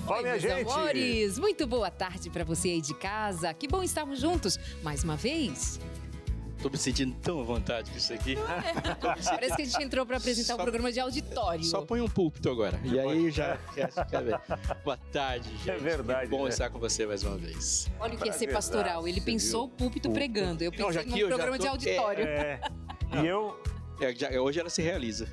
Fala, minha meus gente! amores! Muito boa tarde para você aí de casa. Que bom estarmos juntos mais uma vez. Tô me sentindo tão à vontade com isso aqui. Parece que a gente entrou para apresentar um programa de auditório. Só põe um púlpito agora. E aí já quer ver. Boa tarde, gente. É verdade. Que bom estar com você mais uma vez. Olha o que é ser pastoral. Ele pensou o púlpito pregando. Eu pensei num programa de auditório. E eu... Hoje ela se realiza.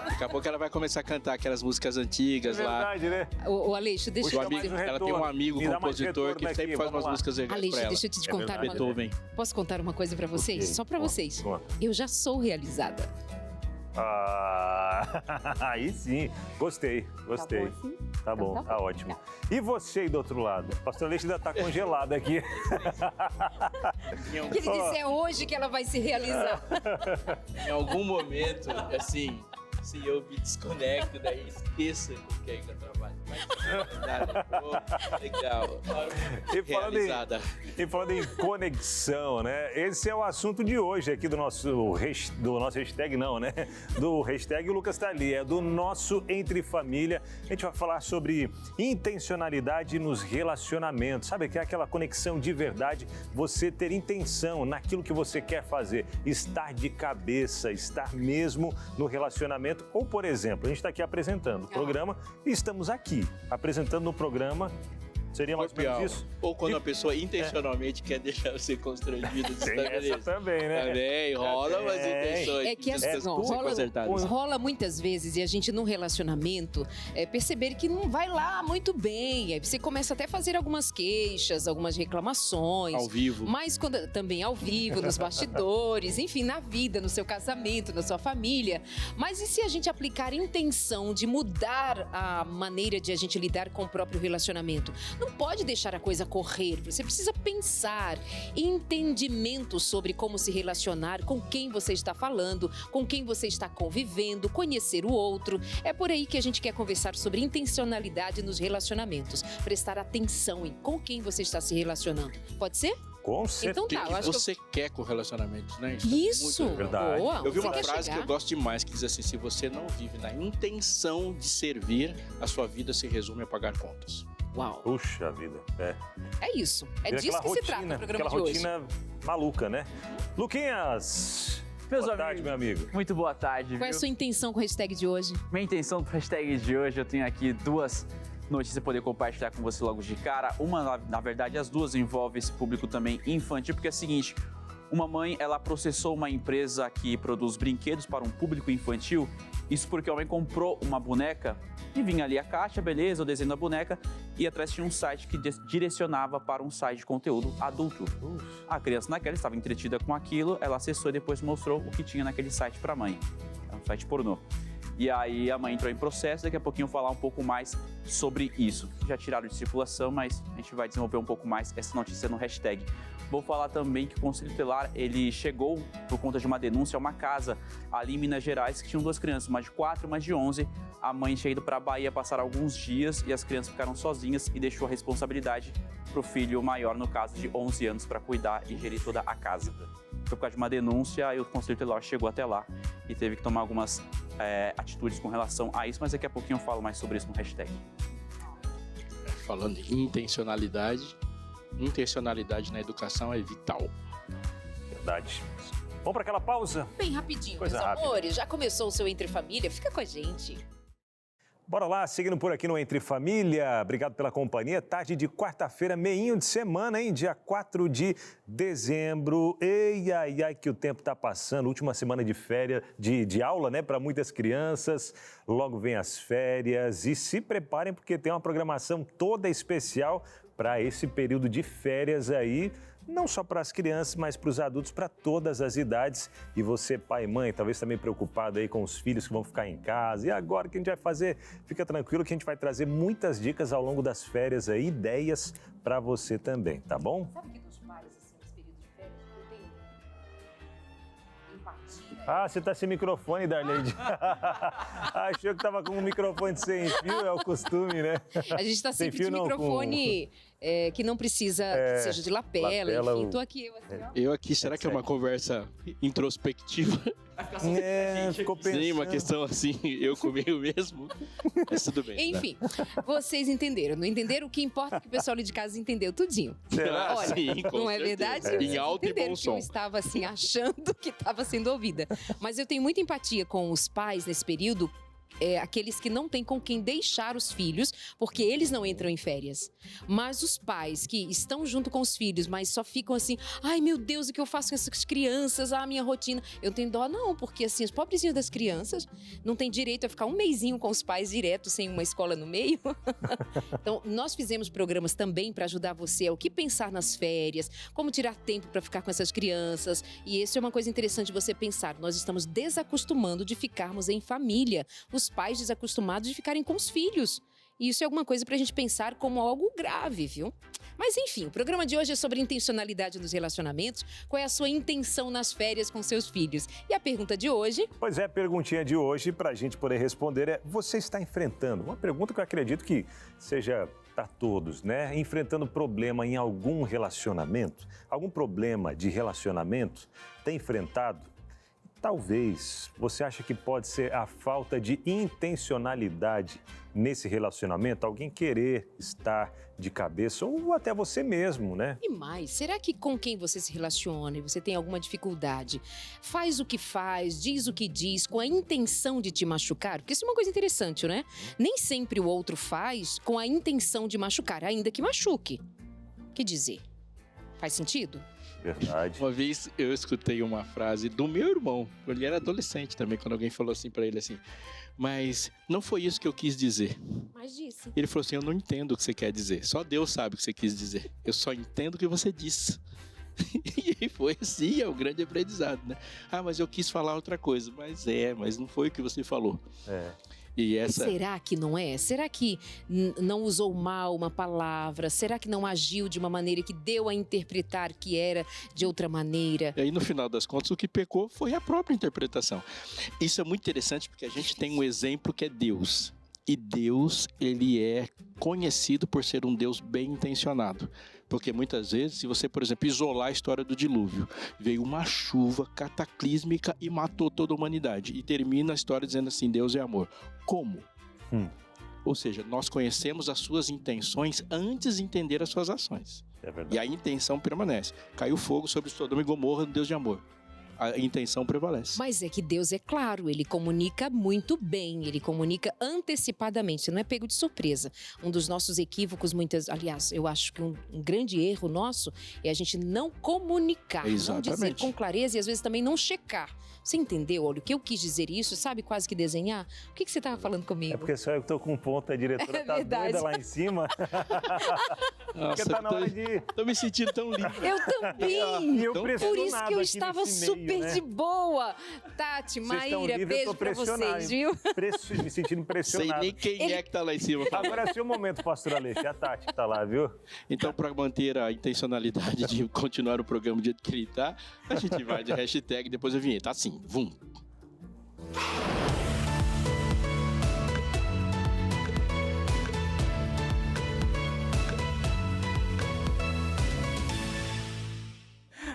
Daqui a pouco ela vai começar a cantar aquelas músicas antigas verdade, lá. né? O Aleixo, deixa eu dizer. Ela tem um amigo compositor que sempre faz umas músicas legais Aleixo, pra ela. deixa eu te contar uma Beethoven. Posso contar uma coisa pra vocês? Okay. Só pra vocês. Conta. Eu já sou realizada. Aí sim. Gostei. Tá bom assim? Tá bom, tá ótimo. E você aí do outro lado? Pastor Aleixo ainda tá congelado aqui. Ele disse, é hoje que ela vai se realizar. Em algum momento, assim, se eu me desconecto, daí esqueça com quem que eu trabalho. Mas, legal. Realizada. E falando em conexão, né? Esse é o assunto de hoje aqui do nosso hashtag, não, né? Do hashtag Lucas tá ali, é do nosso Entre Família. A gente vai falar sobre intencionalidade nos relacionamentos. Sabe que é aquela conexão de verdade, você ter intenção naquilo que você quer fazer, estar de cabeça, estar mesmo no relacionamento. Ou, por exemplo, a gente está aqui apresentando o programa e estamos aqui apresentando no programa. Seria mais ou menos isso? Ou quando a pessoa intencionalmente quer deixar você constrangido. Tem essa também, né? Também, rola umas intenções. É que assim, rola muitas vezes, e a gente num relacionamento, perceber que não vai lá muito bem. Aí você começa até a fazer algumas queixas, algumas reclamações. Ao vivo. Mas também ao vivo, nos bastidores, enfim, na vida, no seu casamento, na sua família. Mas e se a gente aplicar intenção de mudar a maneira de a gente lidar com o próprio relacionamento? Não pode deixar a coisa correr, você precisa pensar, entendimento sobre como se relacionar, com quem você está falando, com quem você está convivendo, conhecer o outro. É por aí que a gente quer conversar sobre intencionalidade nos relacionamentos, prestar atenção em com quem você está se relacionando. Pode ser? Com certeza. Então tá, eu acho você quer com relacionamentos, né? Isso, é muito verdade. Boa. Eu vi uma Você frase que eu gosto demais, que diz assim, se você não vive na intenção de servir, a sua vida se resume a pagar contas. Uau. Puxa vida, É isso, é Vira disso que rotina, se trata o programa aquela de hoje. rotina maluca, né? Luquinhas, boa tarde, meu amigo. Muito boa tarde. Qual é a viu? sua intenção com o hashtag de hoje? Minha intenção do hashtag de hoje, eu tenho aqui duas notícias para poder compartilhar com você logo de cara. Uma, na verdade, as duas envolvem esse público também infantil, porque é o seguinte, uma mãe, ela processou uma empresa que produz brinquedos para um público infantil. Isso porque a mãe comprou uma boneca e vinha ali a caixa, beleza, o desenho da boneca, e atrás tinha um site que direcionava para um site de conteúdo adulto. A criança naquela estava entretida com aquilo, ela acessou e depois mostrou o que tinha naquele site para a mãe. É um site pornô. E aí a mãe entrou em processo, daqui a pouquinho eu vou falar um pouco mais sobre isso. Já tiraram de circulação, mas a gente vai desenvolver um pouco mais essa notícia no hashtag. Vou falar também que o Conselho Tutelar, ele chegou por conta de uma denúncia a uma casa ali em Minas Gerais, que tinham duas crianças, uma de 4 e uma de 11. A mãe tinha ido para a Bahia passar alguns dias e as crianças ficaram sozinhas e deixou a responsabilidade para o filho maior, no caso de 11 anos, para cuidar e gerir toda a casa. Foi por causa de uma denúncia e o Conselho Tutelar chegou até lá e teve que tomar algumas atitudes com relação a isso, mas daqui a pouquinho eu falo mais sobre isso no hashtag. Falando em intencionalidade na educação é vital. Verdade. Vamos para aquela pausa? Bem rapidinho, Coisa meus rápida. amores, já começou o seu Entre Família? Fica com a gente. Bora lá, seguindo por aqui no Entre Família. Obrigado pela companhia. Tarde de quarta-feira, meinho de semana, hein? Dia 4 de dezembro. Ei, ai, ai, que o tempo tá passando. Última semana de férias, de aula, né? Para muitas crianças. Logo vem as férias. E se preparem, porque tem uma programação toda especial para esse período de férias aí. Não só para as crianças, mas para os adultos, para todas as idades. E você, pai e mãe, talvez também preocupado aí com os filhos que vão ficar em casa. E agora o que a gente vai fazer? Fica tranquilo que a gente vai trazer muitas dicas ao longo das férias aí, ideias para você também, tá bom? Sabe que dos pais, assim, nesse período de férias, não tem empatia? Ah, você tá sem microfone, Darlene. Achou que tava com um microfone sem fio, é o costume, né? A gente tá Sem sempre fio de não, microfone que não precisa que seja de lapela, enfim. Tô aqui, eu assim, ó. Eu aqui, será que é uma conversa introspectiva? Ficou pensando. Sim, uma questão assim, eu comigo mesmo, mas tudo bem. Enfim, vocês entenderam. Não entenderam? O que importa é que o pessoal ali de casa entendeu tudinho. Será? Olha, Sim, com não é certeza. verdade? Em Vocês alto e entenderam bom que som. eu estava assim, achando que estava sendo ouvida. Mas eu tenho muita empatia com os pais nesse período, aqueles que não têm com quem deixar os filhos, porque eles não entram em férias. Mas os pais que estão junto com os filhos, mas só ficam assim, ai meu Deus, o que eu faço com essas crianças? A minha rotina. Eu tenho dó não, porque assim, os pobrezinhos das crianças não têm direito a ficar um mesinho com os pais direto, sem uma escola no meio. Então, nós fizemos programas também para ajudar você a o que pensar nas férias, como tirar tempo para ficar com essas crianças. E isso é uma coisa interessante de você pensar. Nós estamos desacostumando de ficarmos em família. Os pais desacostumados de ficarem com os filhos. E isso é alguma coisa pra gente pensar como algo grave, viu? Mas enfim, o programa de hoje é sobre intencionalidade nos relacionamentos. Qual é a sua intenção nas férias com seus filhos? E a pergunta de hoje... Pois é, a perguntinha de hoje, para a gente poder responder, é: você está enfrentando? Uma pergunta que eu acredito que seja para todos, né? Enfrentando problema em algum relacionamento? Algum problema de relacionamento? Tem enfrentado? Talvez você acha que pode ser a falta de intencionalidade nesse relacionamento, alguém querer estar de cabeça ou até você mesmo, né? E mais, será que com quem você se relaciona e você tem alguma dificuldade, faz o que faz, diz o que diz, com a intenção de te machucar? Porque isso é uma coisa interessante, né? Nem sempre o outro faz com a intenção de machucar, ainda que machuque. Que dizer? Faz sentido? Verdade. Uma vez eu escutei uma frase do meu irmão, ele era adolescente também, quando alguém falou assim pra ele assim, mas não foi isso que eu quis dizer. Mas disse. Ele falou assim, eu não entendo o que você quer dizer, só Deus sabe o que você quis dizer, eu só entendo o que você disse. E foi assim, é um grande aprendizado, né? Ah, mas eu quis falar outra coisa, mas não foi o que você falou. E essa... Será que não é? Será que não usou mal uma palavra? Será que não agiu de uma maneira que deu a interpretar que era de outra maneira? E aí, no final das contas, o que pecou foi a própria interpretação. Isso é muito interessante porque a gente tem um exemplo que é Deus. E Deus, ele é conhecido por ser um Deus bem intencionado. Porque muitas vezes, se você, por exemplo, isolar a história do dilúvio, veio uma chuva cataclísmica e matou toda a humanidade. E termina a história dizendo assim, Deus é amor. Como? Ou seja, nós conhecemos as suas intenções antes de entender as suas ações. É verdade. E a intenção permanece. Caiu fogo sobre Sodoma e Gomorra, Deus de amor. A intenção prevalece. Mas é que Deus é claro, ele comunica muito bem, ele comunica antecipadamente, você não é pego de surpresa. Um dos nossos equívocos, aliás, eu acho que um grande erro nosso é a gente não comunicar, Exatamente. não dizer com clareza e às vezes também não checar. Você entendeu? Olha, o que eu quis dizer isso, sabe quase que desenhar? O que você estava falando comigo? É porque só eu que tô com ponto, a diretora tá verdade. doida lá em cima. Nossa, Porque tá na hora de... tô me sentindo tão livre. Eu também! E eu Então, Por isso que eu pressionado aqui estava nesse super meio, né? de boa. Tati, Vocês estão Maíra, livres, eu tô beijo pra pressionado, vocês, hein? viu? Me sentindo Sei pressionado. nem quem é que tá lá em cima. Agora é seu momento, pastor Aleixo. É a Tati que tá lá, viu? Então, para manter a intencionalidade de continuar o programa do jeito que ele tá, a gente vai de hashtag depois a vinheta. Assim, vum.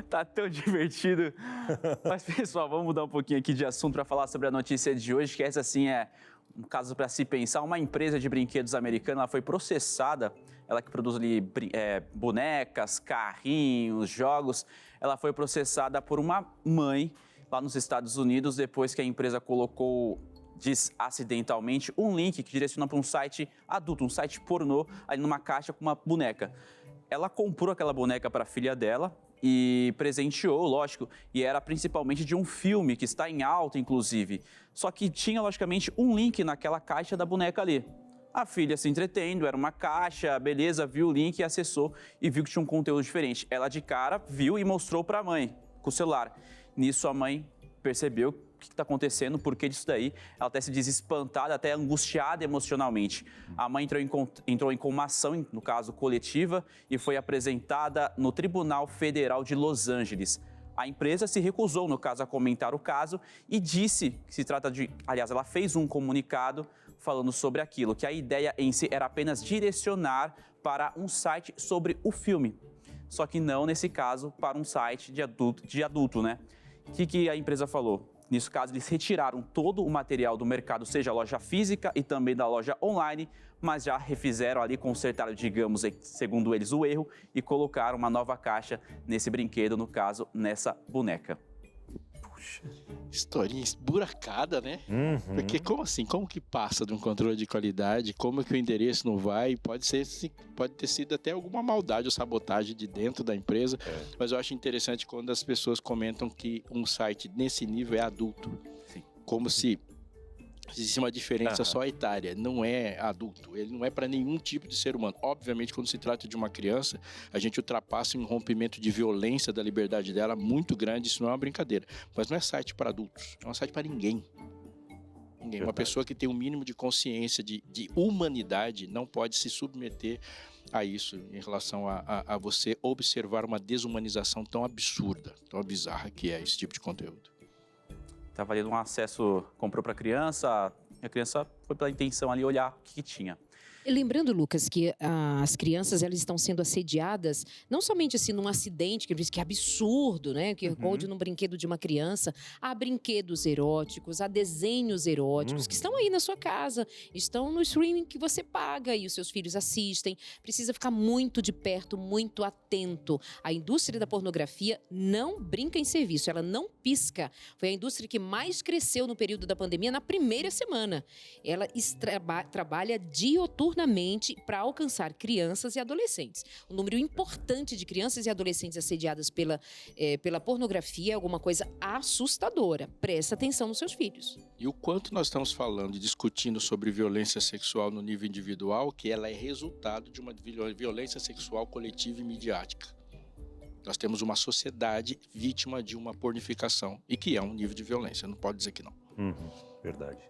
Tá tão divertido. Mas, pessoal, vamos mudar um pouquinho aqui de assunto para falar sobre a notícia de hoje, que essa, sim, é um caso para se pensar. Uma empresa de brinquedos americana, ela foi processada, ela que produz ali bonecas, carrinhos, jogos, ela foi processada por uma mãe lá nos Estados Unidos, depois que a empresa colocou, diz acidentalmente, um link que direciona para um site adulto, um site pornô, ali numa caixa com uma boneca. Ela comprou aquela boneca para a filha dela e presenteou, lógico, e era principalmente de um filme que está em alta, inclusive. Só que tinha, logicamente, um link naquela caixa da boneca ali. A filha se entretendo, era uma caixa, beleza, viu o link e acessou e viu que tinha um conteúdo diferente. Ela de cara viu e mostrou para a mãe com o celular. Nisso a mãe percebeu o que está acontecendo, por que disso daí. Ela até se diz espantada, até angustiada emocionalmente. A mãe entrou com uma ação, no caso coletiva, e foi apresentada no Tribunal Federal de Los Angeles. A empresa se recusou, no caso, a comentar o caso e disse que se trata de... Aliás, ela fez um comunicado falando sobre aquilo, que a ideia em si era apenas direcionar para um site sobre o filme. Só que não, nesse caso, para um site de adulto, né? O que a empresa falou? Nesse caso, eles retiraram todo o material do mercado, seja a loja física e também da loja online, mas já refizeram ali, consertaram, digamos, segundo eles, o erro e colocaram uma nova caixa nesse brinquedo, no caso, nessa boneca. Puxa, historinha esburacada, né? Uhum. Porque como assim? Como que passa de um controle de qualidade? Como que o endereço não vai? Pode ter sido até alguma maldade ou sabotagem de dentro da empresa. Mas eu acho interessante quando as pessoas comentam que um site nesse nível é adulto. Sim. Como se existe uma diferença só etária. Não é adulto. Ele não é para nenhum tipo de ser humano. Obviamente, quando se trata de uma criança, a gente ultrapassa um rompimento de violência da liberdade dela muito grande. Isso não é uma brincadeira. Mas não é site para adultos. É um site para ninguém. Ninguém. Uma pessoa que tem um mínimo de consciência, de humanidade, não pode se submeter a isso em relação a você observar uma desumanização tão absurda, tão bizarra que é esse tipo de conteúdo. Estava ali um acesso, comprou para a criança foi pela intenção ali olhar o que tinha. Lembrando, Lucas, que as crianças elas estão sendo assediadas, não somente assim num acidente, que é absurdo, né? Que recorde num brinquedo de uma criança. Há brinquedos eróticos, há desenhos eróticos que estão aí na sua casa, estão no streaming que você paga e os seus filhos assistem. Precisa ficar muito de perto, muito atento. A indústria da pornografia não brinca em serviço, ela não pisca. Foi a indústria que mais cresceu no período da pandemia na primeira semana. Ela trabalha dioturnamente para alcançar crianças e adolescentes. Um número importante de crianças e adolescentes assediadas pela pornografia é alguma coisa assustadora. Presta atenção nos seus filhos. E o quanto nós estamos falando e discutindo sobre violência sexual no nível individual, que ela é resultado de uma violência sexual coletiva e midiática. Nós temos uma sociedade vítima de uma pornificação e que é um nível de violência, não pode dizer que não. Verdade.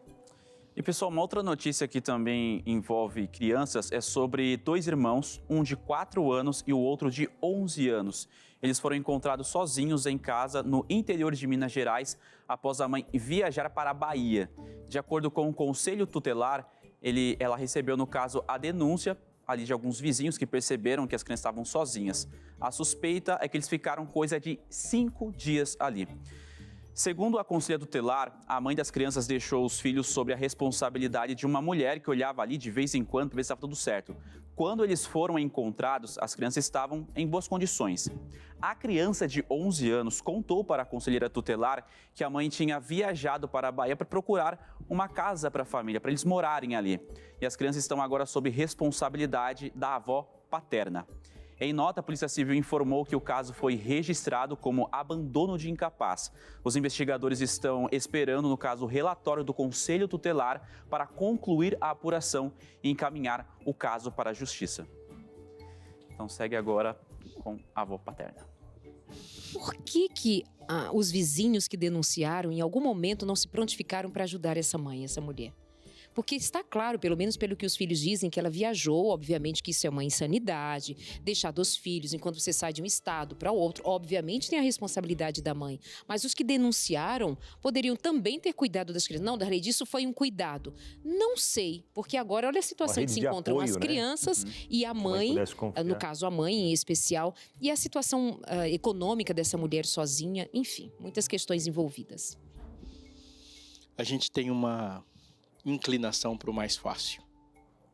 E, pessoal, uma outra notícia que também envolve crianças é sobre 2 irmãos, um de 4 anos e o outro de 11 anos. Eles foram encontrados sozinhos em casa no interior de Minas Gerais após a mãe viajar para a Bahia. De acordo com o Conselho Tutelar, ela recebeu, no caso, a denúncia ali de alguns vizinhos que perceberam que as crianças estavam sozinhas. A suspeita é que eles ficaram coisa de 5 dias ali. Segundo a Conselho Tutelar, a mãe das crianças deixou os filhos sob a responsabilidade de uma mulher que olhava ali de vez em quando para ver se estava tudo certo. Quando eles foram encontrados, as crianças estavam em boas condições. A criança de 11 anos contou para a conselheira tutelar que a mãe tinha viajado para a Bahia para procurar uma casa para a família, para eles morarem ali. E as crianças estão agora sob responsabilidade da avó paterna. Em nota, a Polícia Civil informou que o caso foi registrado como abandono de incapaz. Os investigadores estão esperando, no caso, o relatório do Conselho Tutelar para concluir a apuração e encaminhar o caso para a Justiça. Então segue agora com a avó paterna. Por que os vizinhos que denunciaram, em algum momento, não se prontificaram para ajudar essa mãe, essa mulher? Porque está claro, pelo menos pelo que os filhos dizem, que ela viajou, obviamente que isso é uma insanidade, deixar dos filhos enquanto você sai de um estado para outro, obviamente tem a responsabilidade da mãe. Mas os que denunciaram poderiam também ter cuidado das crianças. Não, Darley, isso foi um cuidado. Não sei, porque agora olha a situação que se encontram apoio, as crianças e a mãe, no caso a mãe em especial, e a situação econômica dessa mulher sozinha, enfim, muitas questões envolvidas. A gente tem uma inclinação para o mais fácil.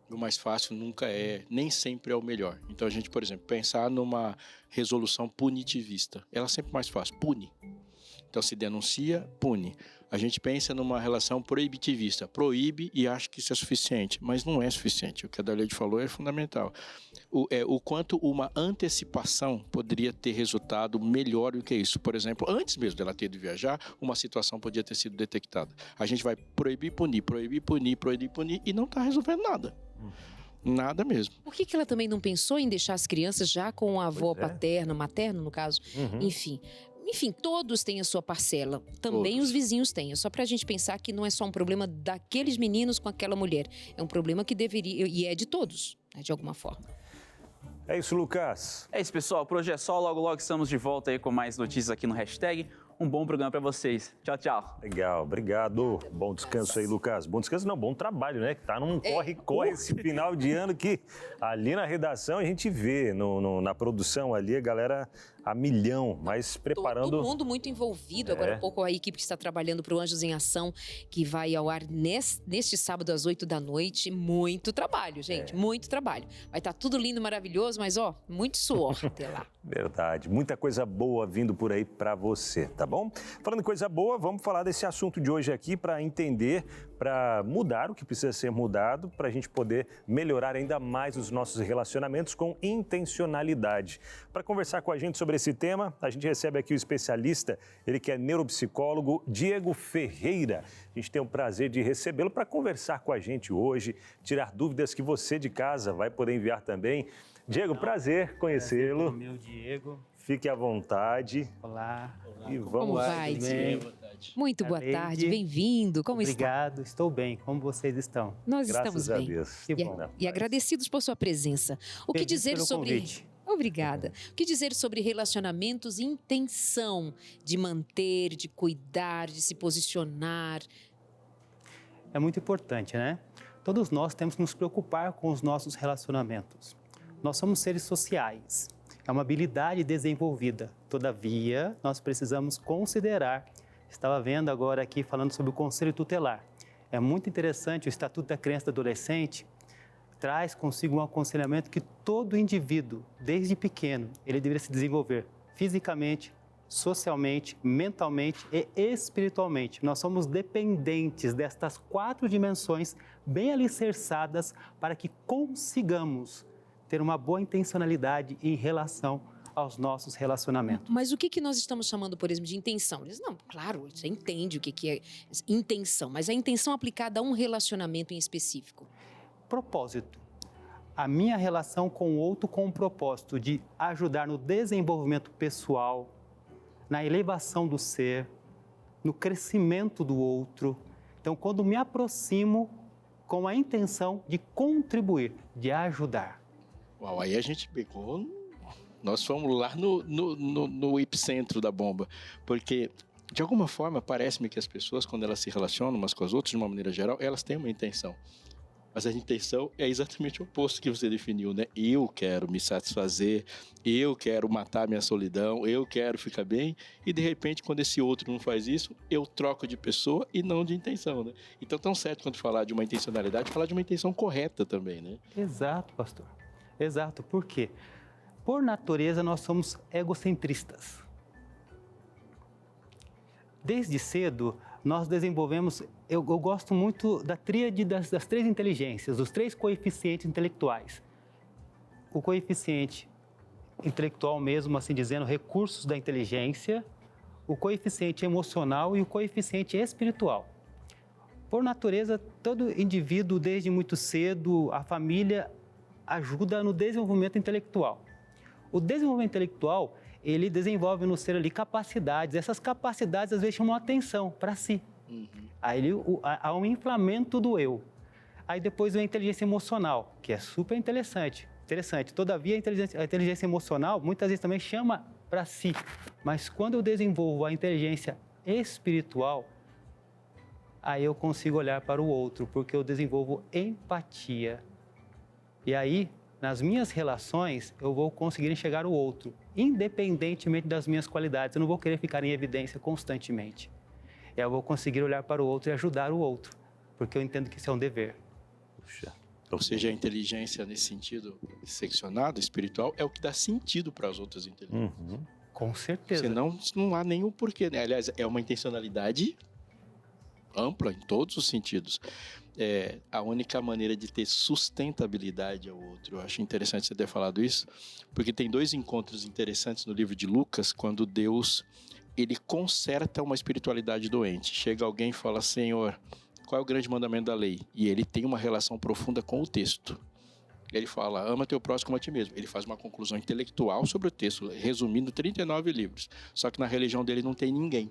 O mais fácil nem sempre é o melhor. Então a gente, por exemplo, pensar numa resolução punitivista. Ela é sempre mais fácil, pune. Então se denuncia, pune. A gente pensa numa relação proibitivista, proíbe e acha que isso é suficiente, mas não é suficiente. O que a Darley falou é fundamental. O quanto uma antecipação poderia ter resultado melhor do que isso. Por exemplo, antes mesmo dela ter de viajar, uma situação podia ter sido detectada. A gente vai proibir, punir e não está resolvendo nada. Nada mesmo. Por que ela também não pensou em deixar as crianças já com a avó paterna, materna no caso? Enfim, todos têm a sua parcela. Também os vizinhos têm. É só pra gente pensar que não é só um problema daqueles meninos com aquela mulher. É um problema que deveria, e é de todos, né, de alguma forma. É isso, Lucas. É isso, pessoal. Por hoje é só. Logo, logo estamos de volta aí com mais notícias aqui no Hashtag. Um bom programa para vocês. Tchau, tchau. Legal, obrigado. Bom descanso aí, Lucas. Bom descanso não, bom trabalho, né? Que tá num corre-corre esse final de ano que ali na redação a gente vê, na produção ali, a galera a milhão, mas preparando... Todo mundo muito envolvido. Agora há pouco a equipe que está trabalhando para o Anjos em Ação, que vai ao ar neste sábado às 8h. Muito trabalho, gente, muito trabalho. Vai estar tudo lindo, maravilhoso, mas muito suor até lá. Verdade, muita coisa boa vindo por aí para você, tá bom? Falando em coisa boa, vamos falar desse assunto de hoje aqui para entender, para mudar o que precisa ser mudado, para a gente poder melhorar ainda mais os nossos relacionamentos com intencionalidade. Para conversar com a gente sobre esse tema, a gente recebe aqui o especialista, ele que é neuropsicólogo, Diego Ferreira. A gente tem o prazer de recebê-lo para conversar com a gente hoje, tirar dúvidas que você de casa vai poder enviar também. Diego, prazer conhecê-lo. Meu Diego. Fique à vontade. Olá. E vamos Como lá. vai, Tudo bem? Diego? Muito boa Leide. tarde, bem-vindo. Como está? Obrigado, estou bem. Como vocês estão? Nós Graças estamos a bem. Deus. Que E, bom. e agradecidos por sua presença. O que Feliz dizer pelo sobre... convite. Obrigada. O que dizer sobre relacionamentos e intenção de manter, de cuidar, de se posicionar? É muito importante, né? Todos nós temos que nos preocupar com os nossos relacionamentos. Nós somos seres sociais. É uma habilidade desenvolvida. Todavia, nós precisamos considerar. Estava vendo agora aqui falando sobre o Conselho Tutelar. É muito interessante, o Estatuto da Criança e do Adolescente traz consigo um aconselhamento que todo indivíduo, desde pequeno, ele deveria se desenvolver fisicamente, socialmente, mentalmente e espiritualmente. Nós somos dependentes destas 4 dimensões bem alicerçadas para que consigamos ter uma boa intencionalidade em relação aos nossos relacionamentos. Mas o que nós estamos chamando, por exemplo, de intenção? Eles, não, claro, você entende o que é intenção, mas a intenção aplicada a um relacionamento em específico. Propósito. A minha relação com o outro com o propósito de ajudar no desenvolvimento pessoal, na elevação do ser, no crescimento do outro. Então, quando me aproximo com a intenção de contribuir, de ajudar. Uau, aí a gente pegou... Nós fomos lá no epicentro da bomba, porque, de alguma forma, parece-me que as pessoas, quando elas se relacionam umas com as outras, de uma maneira geral, elas têm uma intenção. Mas a intenção é exatamente o oposto que você definiu, né? Eu quero me satisfazer, eu quero matar minha solidão, eu quero ficar bem, e de repente, quando esse outro não faz isso, eu troco de pessoa e não de intenção, né? Então, tão certo quando falar de uma intencionalidade, falar de uma intenção correta também, né? Exato, pastor. Exato. Por quê? Por natureza, nós somos egocentristas. Desde cedo, nós desenvolvemos... Eu gosto muito da tríade das 3 inteligências, dos 3 coeficientes intelectuais. O coeficiente intelectual mesmo, assim dizendo, recursos da inteligência, o coeficiente emocional e o coeficiente espiritual. Por natureza, todo indivíduo, desde muito cedo, a família ajuda no desenvolvimento intelectual. O desenvolvimento intelectual, ele desenvolve no ser ali capacidades. Essas capacidades, às vezes, chamam atenção para si. Aí há um inflamento do eu. Aí depois vem a inteligência emocional, que é super interessante. Todavia, a inteligência emocional, muitas vezes, também chama para si. Mas quando eu desenvolvo a inteligência espiritual, aí eu consigo olhar para o outro, porque eu desenvolvo empatia. E aí, nas minhas relações, eu vou conseguir enxergar o outro, independentemente das minhas qualidades. Eu não vou querer ficar em evidência constantemente. Eu vou conseguir olhar para o outro e ajudar o outro, porque eu entendo que isso é um dever. Puxa. Ou seja, a inteligência nesse sentido seccionado, espiritual, é o que dá sentido para as outras inteligências. Com certeza. Senão, não há nenhum porquê, né? Aliás, é uma intencionalidade ampla em todos os sentidos. É a única maneira de ter sustentabilidade ao outro. Eu acho interessante você ter falado isso, porque tem 2 encontros interessantes no livro de Lucas, quando Deus, ele conserta uma espiritualidade doente. Chega alguém e fala, Senhor, qual é o grande mandamento da lei? E ele tem uma relação profunda com o texto. Ele fala, ama teu próximo como a ti mesmo. Ele faz uma conclusão intelectual sobre o texto, resumindo 39 livros. Só que na religião dele não tem ninguém.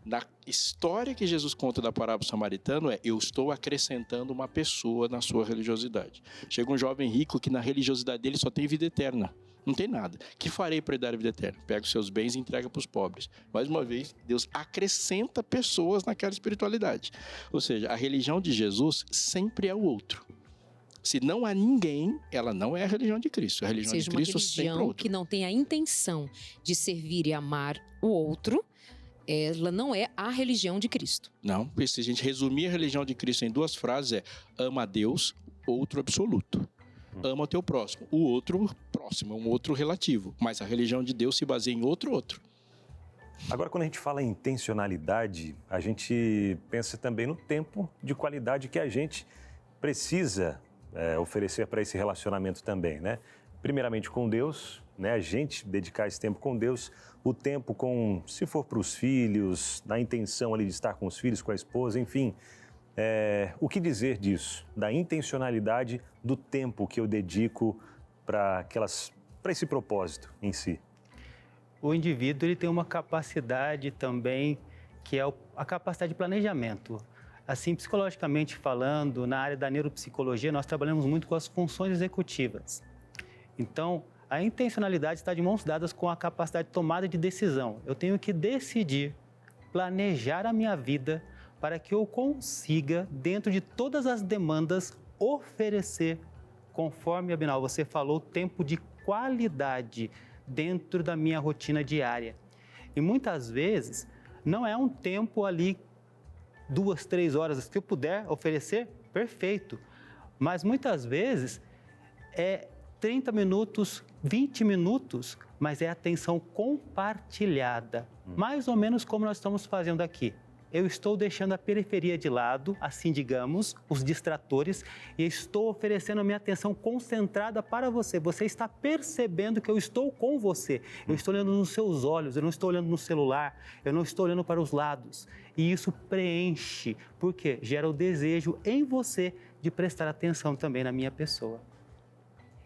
Na história que Jesus conta da parábola samaritano eu estou acrescentando uma pessoa na sua religiosidade. Chega um jovem rico que na religiosidade dele só tem vida eterna. Não tem nada. Que farei para lhe dar a vida eterna? Pega os seus bens e entrega para os pobres. Mais uma vez, Deus acrescenta pessoas naquela espiritualidade. Ou seja, a religião de Jesus sempre é o outro. Se não há ninguém, ela não é a religião de Cristo. A Ou religião seja, de uma Cristo sempre é religião outra. que não tem a intenção de servir e amar o outro, ela não é a religião de Cristo. Não, porque se a gente resumir a religião de Cristo em 2 frases, é ama a Deus, outro absoluto. Ama o teu próximo. O outro próximo, um outro relativo. Mas a religião de Deus se baseia em outro. Agora, quando a gente fala em intencionalidade, a gente pensa também no tempo de qualidade que a gente precisa oferecer para esse relacionamento também, né? Primeiramente com Deus, né? A gente dedicar esse tempo com Deus, o tempo com, se for para os filhos, na intenção ali de estar com os filhos, com a esposa, enfim. O que dizer disso? Da intencionalidade do tempo que eu dedico para esse propósito em si. O indivíduo ele tem uma capacidade também, que é a capacidade de planejamento. Assim, psicologicamente falando, na área da neuropsicologia, nós trabalhamos muito com as funções executivas. Então, a intencionalidade está de mãos dadas com a capacidade de tomada de decisão. Eu tenho que decidir, planejar a minha vida para que eu consiga, dentro de todas as demandas, oferecer, conforme, Abinal, você falou, tempo de qualidade dentro da minha rotina diária. E muitas vezes não é um tempo ali 2, 3 horas que eu puder oferecer, perfeito. Mas muitas vezes é 30 minutos, 20 minutos, mas é atenção compartilhada. Mais ou menos como nós estamos fazendo aqui. Eu estou deixando a periferia de lado, assim digamos, os distratores, e estou oferecendo a minha atenção concentrada para você. Você está percebendo que eu estou com você. Eu estou olhando nos seus olhos, eu não estou olhando no celular, eu não estou olhando para os lados. E isso preenche, porque gera o desejo em você de prestar atenção também na minha pessoa.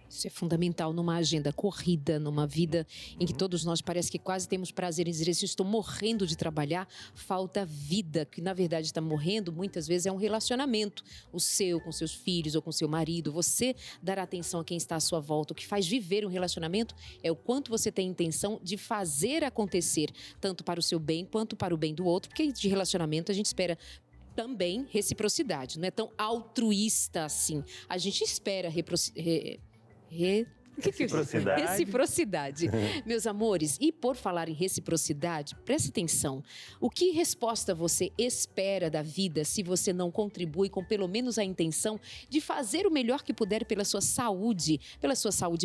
Isso é fundamental numa agenda corrida, numa vida em que todos nós parece que quase temos prazer em dizer assim, estou morrendo de trabalhar, falta vida, que na verdade está morrendo, muitas vezes é um relacionamento, o seu com seus filhos ou com seu marido, você dar atenção a quem está à sua volta, o que faz viver um relacionamento é o quanto você tem intenção de fazer acontecer, tanto para o seu bem quanto para o bem do outro, porque de relacionamento a gente espera também reciprocidade, não é tão altruísta assim, a gente espera Reciprocidade. Meus amores, e por falar em reciprocidade, preste atenção. O que resposta você espera da vida se você não contribui com pelo menos a intenção de fazer o melhor que puder pela sua saúde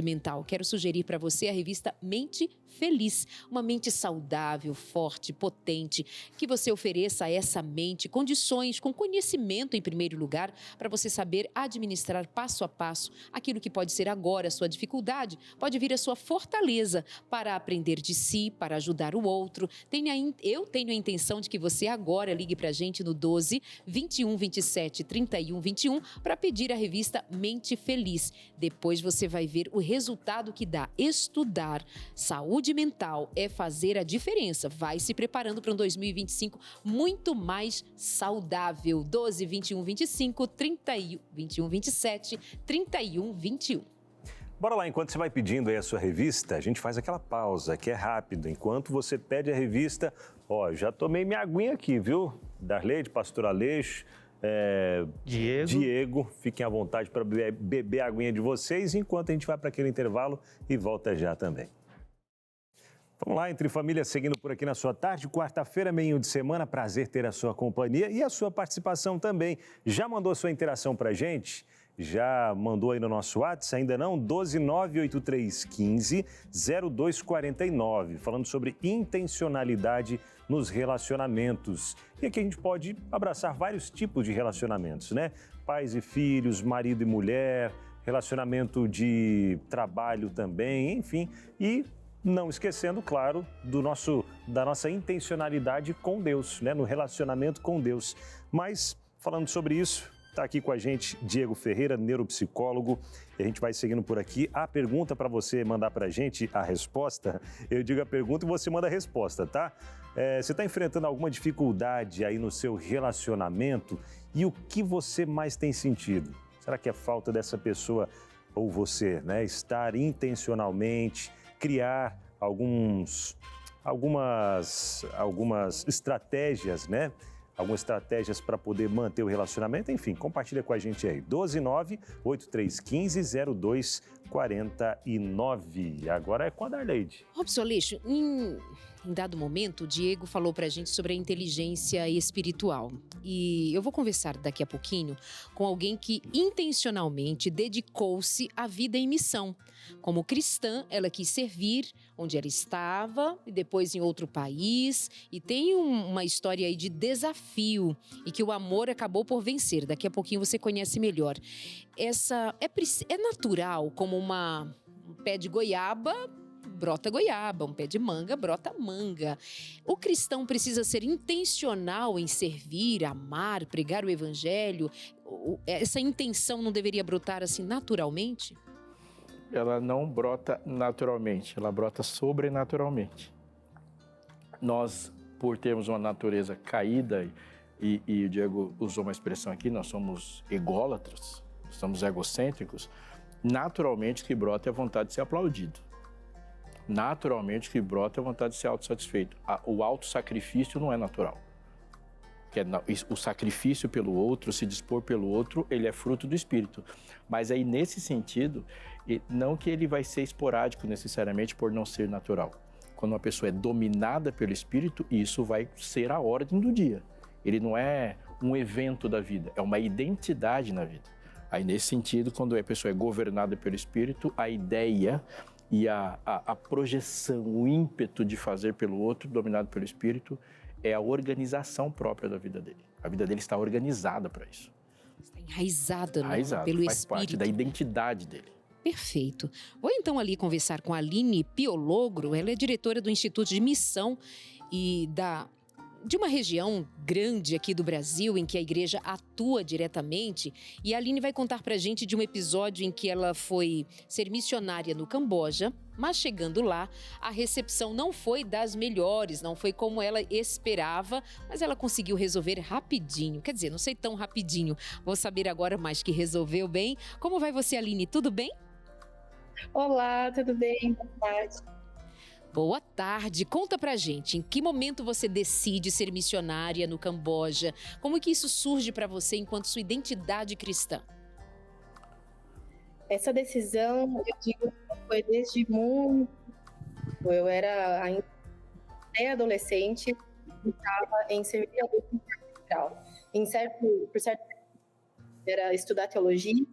mental? Quero sugerir para você a revista Mente Feliz, uma mente saudável, forte, potente, que você ofereça a essa mente condições, com conhecimento em primeiro lugar, para você saber administrar passo a passo aquilo que pode ser agora a sua dificuldade, pode vir a sua fortaleza para aprender de si, para ajudar o outro. Eu tenho a intenção de que você agora ligue para a gente no 12 21 27 31 21 para pedir a revista Mente Feliz. Depois você vai ver o resultado que dá. Estudar saúde mental é fazer a diferença. Vai se preparando para um 2025 muito mais saudável. 12 21 25 31 21 27 31 21. Bora lá, enquanto você vai pedindo aí a sua revista, a gente faz aquela pausa, que é rápido. Enquanto você pede a revista, já tomei minha aguinha aqui, viu? Darley, de Pastor Aleixo, Diego, fiquem à vontade para beber a aguinha de vocês, enquanto a gente vai para aquele intervalo e volta já também. Vamos lá, Entre Família, seguindo por aqui na sua tarde, quarta-feira, meio de semana, prazer ter a sua companhia e a sua participação também. Já mandou a sua interação para a gente? Já mandou aí no nosso WhatsApp? Ainda não? 12983150249, falando sobre intencionalidade nos relacionamentos. E aqui a gente pode abraçar vários tipos de relacionamentos, né? Pais e filhos, marido e mulher, relacionamento de trabalho também, enfim. E não esquecendo, claro, da nossa intencionalidade com Deus, né? No relacionamento com Deus. Mas, falando sobre isso, está aqui com a gente Diego Ferreira, neuropsicólogo, e a gente vai seguindo por aqui. A pergunta para você mandar para a gente, a resposta, eu digo a pergunta e você manda a resposta, tá? Você está enfrentando alguma dificuldade aí no seu relacionamento e o que você mais tem sentido? Será que é falta dessa pessoa ou você, né, estar intencionalmente, criar algumas estratégias, né? algumas estratégias para poder manter o relacionamento. Enfim, compartilha com a gente aí. 12983150249. Agora é com a Darleide. Robson Aleixo, em dado momento, o Diego falou pra gente sobre a inteligência espiritual. E eu vou conversar daqui a pouquinho com alguém que intencionalmente dedicou-se à vida em missão. Como cristã, ela quis servir onde ela estava e depois em outro país. E tem uma história aí de desafio e que o amor acabou por vencer. Daqui a pouquinho você conhece melhor. Essa é natural, como um pé de goiaba brota goiaba, um pé de manga brota manga. O cristão precisa ser intencional em servir, amar, pregar o evangelho. Essa intenção não deveria brotar assim naturalmente? Ela não brota naturalmente, ela brota sobrenaturalmente. Nós, por termos uma natureza caída, e o Diego usou uma expressão aqui, nós somos ególatras, somos egocêntricos, naturalmente que brota é a vontade de ser aplaudido. Naturalmente que brota é a vontade de ser autossatisfeito. O autossacrifício não é natural. O sacrifício pelo outro, se dispor pelo outro, ele é fruto do Espírito. Mas aí, nesse sentido, não que ele vai ser esporádico necessariamente por não ser natural. Quando uma pessoa é dominada pelo Espírito, isso vai ser a ordem do dia. Ele não é um evento da vida, é uma identidade na vida. Aí, nesse sentido, quando a pessoa é governada pelo Espírito, a ideia e a projeção, o ímpeto de fazer pelo outro, dominado pelo Espírito, é a organização própria da vida dele. A vida dele está organizada para isso. Está enraizada, né? Enraizada, Pelo faz Espírito. parte da identidade dele. Perfeito. Vou então ali conversar com a Aline Piologro. Ela é diretora do Instituto de Missão e de uma região grande aqui do Brasil em que a igreja atua diretamente. E a Aline vai contar pra gente de um episódio em que ela foi ser missionária no Camboja, mas chegando lá, a recepção não foi das melhores, não foi como ela esperava, mas ela conseguiu resolver rapidinho. Quer dizer, não sei tão rapidinho. Vou saber agora mais que resolveu bem. Como vai você, Aline? Tudo bem? Olá, tudo bem? Boa tarde. Boa tarde. Conta pra gente, em que momento você decide ser missionária no Camboja? Como que isso surge pra você enquanto sua identidade cristã? Essa decisão, eu digo, foi desde muito. Eu era ainda pré-adolescente e estava em servir a Deus integral. Por certo, era estudar teologia. De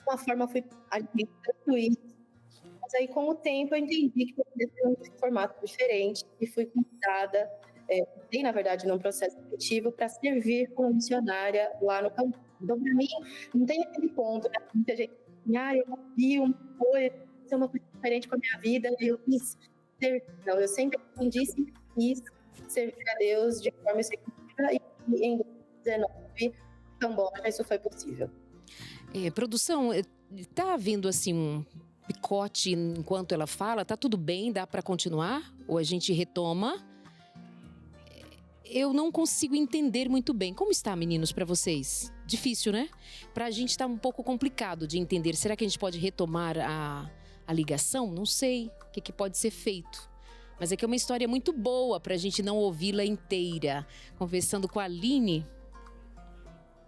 uma forma, fui administrando isso. Mas aí, com o tempo, eu entendi que eu podia ter um formato diferente e fui convidada, na verdade, num processo seletivo para servir como missionária lá no campo. Então, para mim, não tem aquele ponto, né? Muita gente eu vi uma coisa, fazer uma coisa diferente com a minha vida, eu quis servir. Não, eu sempre entendi, sempre quis servir a Deus de forma executiva e em 2019, no Camboja, isso foi possível. Produção, tá havendo assim um picote enquanto ela fala? Tá tudo bem? Dá para continuar? Ou a gente retoma? Eu não consigo entender muito bem. Como está, meninos, para vocês? Difícil, né? Pra gente tá um pouco complicado de entender. Será que a gente pode retomar a ligação? Não sei o que pode ser feito. Mas é que é uma história muito boa pra gente não ouvi-la inteira. Conversando com a Aline.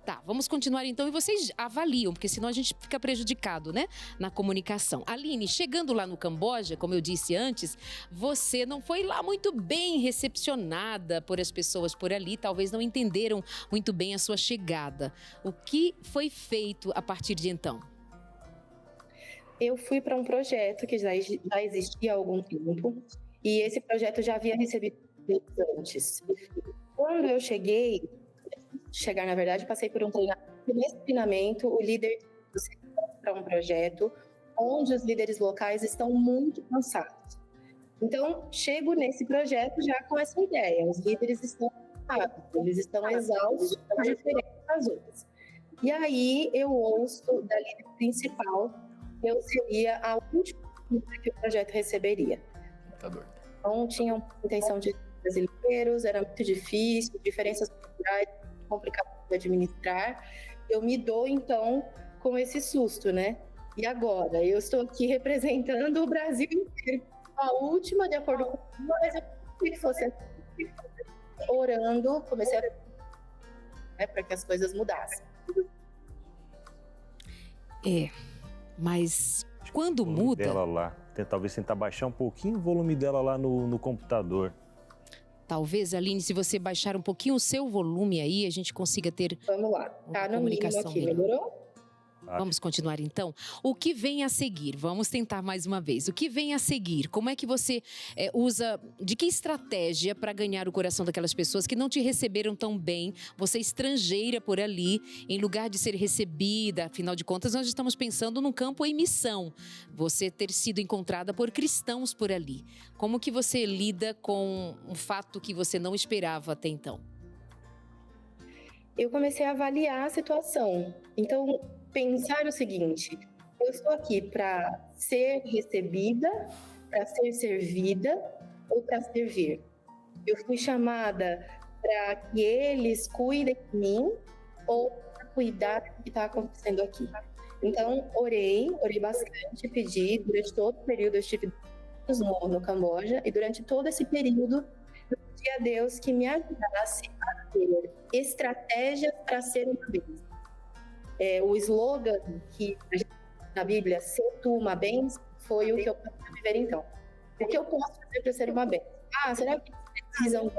Tá, vamos continuar então e vocês avaliam, porque senão a gente fica prejudicado, né, na comunicação. Aline, chegando lá no Camboja, como eu disse antes, você não foi lá muito bem recepcionada por as pessoas por ali, talvez não entenderam muito bem a sua chegada. O que foi feito a partir de então? Eu fui para um projeto que já existia há algum tempo e esse projeto já havia recebido antes. Quando eu chegar, na verdade, passei por um treinamento. Nesse treinamento, o líder para um projeto onde os líderes locais estão muito cansados. Então, chego nesse projeto já com essa ideia. Os líderes estão cansados, eles estão exaustos, diferentes das outras. E aí, eu ouço da líder principal que eu seria a última que o projeto receberia. Então, tinham intenção de brasileiros, era muito difícil, diferenças culturais, complicado de administrar. Eu me dou, então, com esse susto, né? E agora? Eu estou aqui representando o Brasil inteiro. A última, de acordo com mas eu queria que fosse orando, comecei a né, para que as coisas mudassem. Mas quando O volume muda, dela lá. Talvez tentar baixar um pouquinho o volume dela lá no computador. talvez, Aline, se você baixar um pouquinho o seu volume aí, a gente consiga ter Vamos lá, tá no mínimo comunicação aqui, melhor. melhorou? Vamos continuar então? O que vem a seguir? Vamos tentar mais uma vez. O que vem a seguir? Como é que você usa, de que estratégia para ganhar o coração daquelas pessoas que não te receberam tão bem, você estrangeira por ali, em lugar de ser recebida, afinal de contas nós estamos pensando num campo em missão, você ter sido encontrada por cristãos por ali. Como que você lida com um fato que você não esperava até então? Eu comecei a avaliar a situação. Então, pensar o seguinte: eu estou aqui para ser recebida, para ser servida ou para servir? Eu fui chamada para que eles cuidem de mim ou para cuidar do que está acontecendo aqui? Então, orei bastante, pedi. Durante todo o período, eu estive no Camboja, e durante todo esse período, eu pedi a Deus que me ajudasse a ter estratégias para ser uma bênção. O slogan que na Bíblia, ser tu uma bênção, foi o que eu posso viver então. O que eu posso fazer para ser uma bênção? Será que eles precisam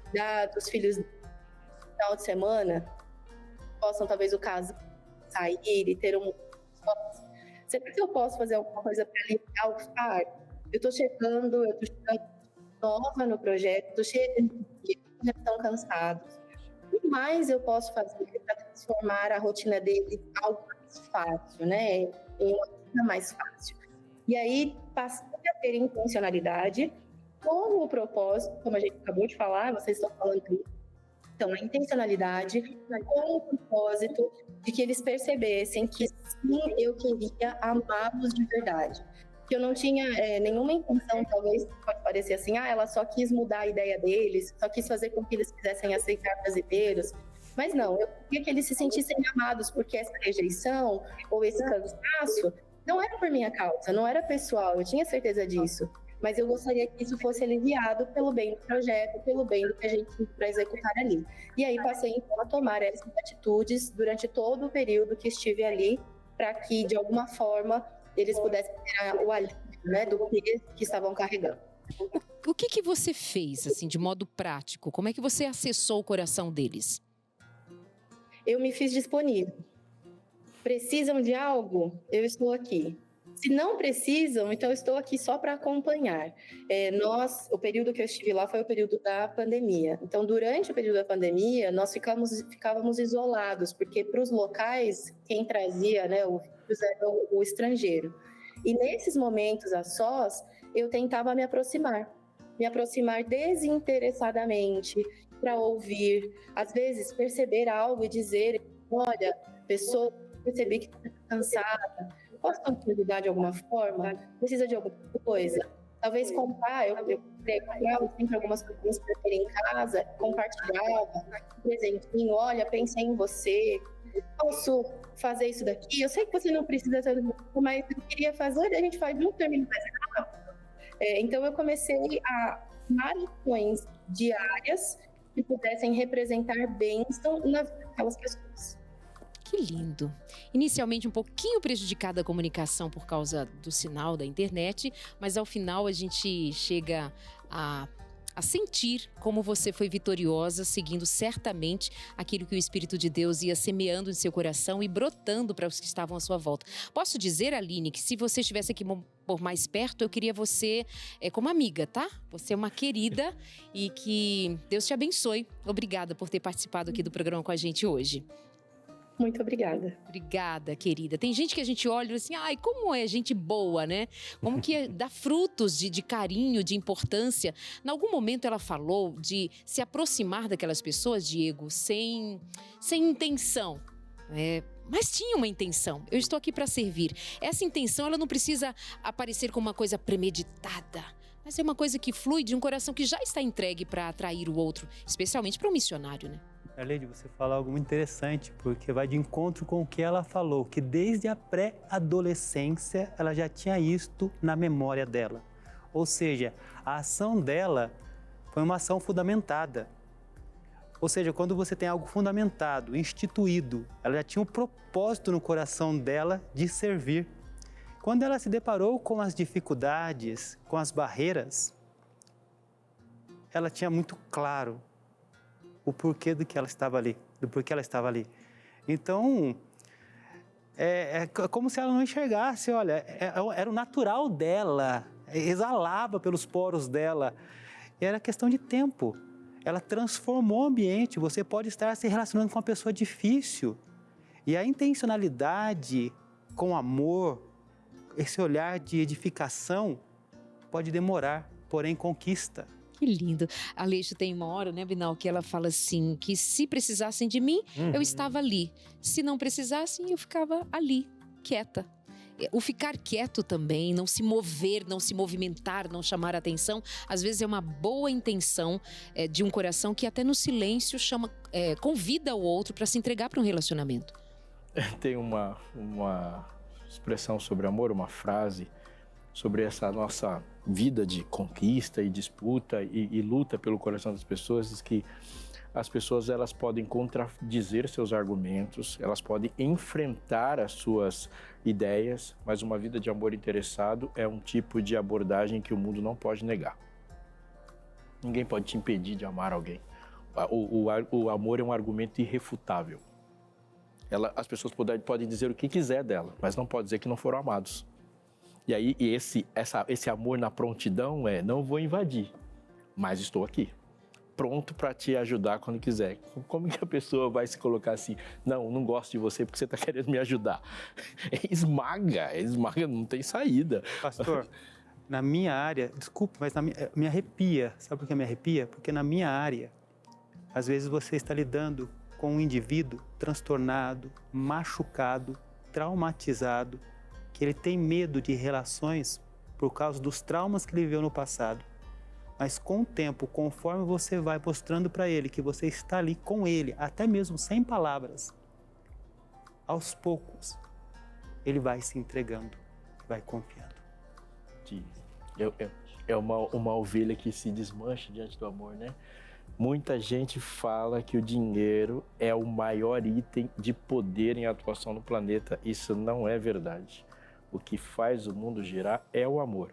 cuidar dos filhos no final de semana? Possam, talvez, o caso sair e ter um... Será que eu posso fazer alguma coisa para aliviar o fardo? Eu estou chegando nova no projeto, estou cheia de energia, já estão cansados. O que mais eu posso fazer para transformar a rotina deles em algo mais fácil, né? Em uma rotina mais fácil. E aí, passei a ter intencionalidade com o propósito, como a gente acabou de falar, vocês estão falando aí. Então, a intencionalidade com o propósito de que eles percebessem que sim, eu queria amá-los de verdade. Que eu não tinha nenhuma intenção, talvez pode parecer assim, ela só quis mudar a ideia deles, só quis fazer com que eles quisessem aceitar brasileiros. Mas não, eu queria que eles se sentissem amados, porque essa rejeição ou esse cansaço não era por minha causa, não era pessoal, eu tinha certeza disso. Mas eu gostaria que isso fosse aliviado pelo bem do projeto, pelo bem do que a gente tem para executar ali. E aí passei então a tomar essas atitudes durante todo o período que estive ali, para que de alguma forma eles pudessem ter o alívio, né, do peso que estavam carregando. O que você fez, assim, de modo prático? Como é que você acessou o coração deles? Eu me fiz disponível. Precisam de algo? Eu estou aqui. Se não precisam, então eu estou aqui só para acompanhar. O período que eu estive lá foi o período da pandemia. Então, durante o período da pandemia, nós ficávamos isolados, porque para os locais, quem trazia, né, o vírus era o estrangeiro. E nesses momentos a sós, eu tentava me aproximar desinteressadamente, para ouvir, às vezes perceber algo e dizer: olha, pessoa, percebi que está cansada, posso ajudar de alguma forma? Precisa de alguma coisa? Talvez comprar, eu comprava sempre algumas coisinhas para ter em casa, compartilhava, um presentinho, olha, pensei em você, posso fazer isso daqui? Eu sei que você não precisa fazer, mas eu queria fazer, a gente faz um termino mais rápido. Então eu comecei a tomar lições diárias que pudessem representar bênção na vida daquelas pessoas. Que lindo. Inicialmente um pouquinho prejudicada a comunicação por causa do sinal da internet, mas ao final a gente chega a sentir como você foi vitoriosa, seguindo certamente aquilo que o Espírito de Deus ia semeando em seu coração e brotando para os que estavam à sua volta. Posso dizer, Aline, que se você estivesse aqui por mais perto, eu queria você como amiga, tá? Você é uma querida e que Deus te abençoe. Obrigada por ter participado aqui do programa com a gente hoje. Muito obrigada. Obrigada, querida. Tem gente que a gente olha assim, como é gente boa, né? Como que dá frutos de carinho, de importância. Em algum momento ela falou de se aproximar daquelas pessoas, Diego, sem intenção. Mas tinha uma intenção. Eu estou aqui para servir. Essa intenção, ela não precisa aparecer como uma coisa premeditada. Mas é uma coisa que flui de um coração que já está entregue para atrair o outro, especialmente para um missionário, né? Arleide, você fala algo muito interessante, porque vai de encontro com o que ela falou, que desde a pré-adolescência ela já tinha isto na memória dela. Ou seja, a ação dela foi uma ação fundamentada. Ou seja, quando você tem algo fundamentado, instituído, ela já tinha um propósito no coração dela de servir. Quando ela se deparou com as dificuldades, com as barreiras, ela tinha muito claro o porquê do que ela estava ali, do porquê ela estava ali. Então, é como se ela não enxergasse, olha, era o natural dela, exalava pelos poros dela, era questão de tempo. Ela transformou o ambiente, você pode estar se relacionando com uma pessoa difícil. E a intencionalidade com amor, esse olhar de edificação, pode demorar, porém conquista. Que lindo. A Aleixo tem uma hora, né, Binal, que ela fala assim, que se precisassem de mim, eu estava ali. Se não precisassem, eu ficava ali, quieta. O ficar quieto também, não se mover, não se movimentar, não chamar a atenção, às vezes é uma boa intenção de um coração que até no silêncio convida o outro para se entregar para um relacionamento. Tem uma expressão sobre amor, uma frase sobre essa nossa vida de conquista e disputa e luta pelo coração das pessoas, diz que as pessoas elas podem contradizer seus argumentos, elas podem enfrentar as suas ideias, mas uma vida de amor interessado é um tipo de abordagem que o mundo não pode negar. Ninguém pode te impedir de amar alguém. O amor é um argumento irrefutável. As pessoas podem dizer o que quiser dela, mas não pode dizer que não foram amados. E aí esse amor na prontidão não vou invadir, mas estou aqui, pronto para te ajudar quando quiser. Como que a pessoa vai se colocar assim, não gosto de você porque você está querendo me ajudar? Esmaga, não tem saída. Pastor, na minha área, desculpe, mas me arrepia. Sabe por que me arrepia? Porque na minha área, às vezes você está lidando com um indivíduo transtornado, machucado, traumatizado, que ele tem medo de relações por causa dos traumas que ele viveu no passado. Mas com o tempo, conforme você vai mostrando para ele que você está ali com ele, até mesmo sem palavras, aos poucos, ele vai se entregando, vai confiando. É uma ovelha que se desmancha diante do amor, né? Muita gente fala que o dinheiro é o maior item de poder em atuação no planeta. Isso não é verdade. O que faz o mundo girar é o amor.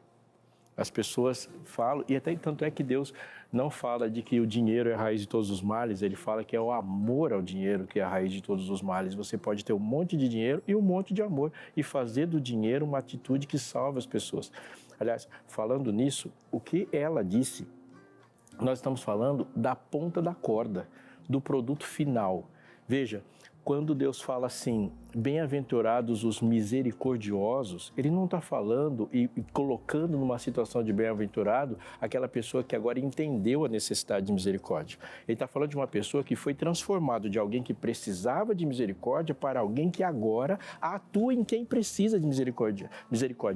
As pessoas falam, e até tanto é que Deus não fala de que o dinheiro é a raiz de todos os males, ele fala que é o amor ao dinheiro que é a raiz de todos os males. Você pode ter um monte de dinheiro e um monte de amor e fazer do dinheiro uma atitude que salva as pessoas. Aliás, falando nisso, o que ela disse, nós estamos falando da ponta da corda, do produto final. Veja, quando Deus fala assim, bem-aventurados os misericordiosos, ele não está falando e colocando numa situação de bem-aventurado aquela pessoa que agora entendeu a necessidade de misericórdia. Ele está falando de uma pessoa que foi transformada de alguém que precisava de misericórdia para alguém que agora atua em quem precisa de misericórdia.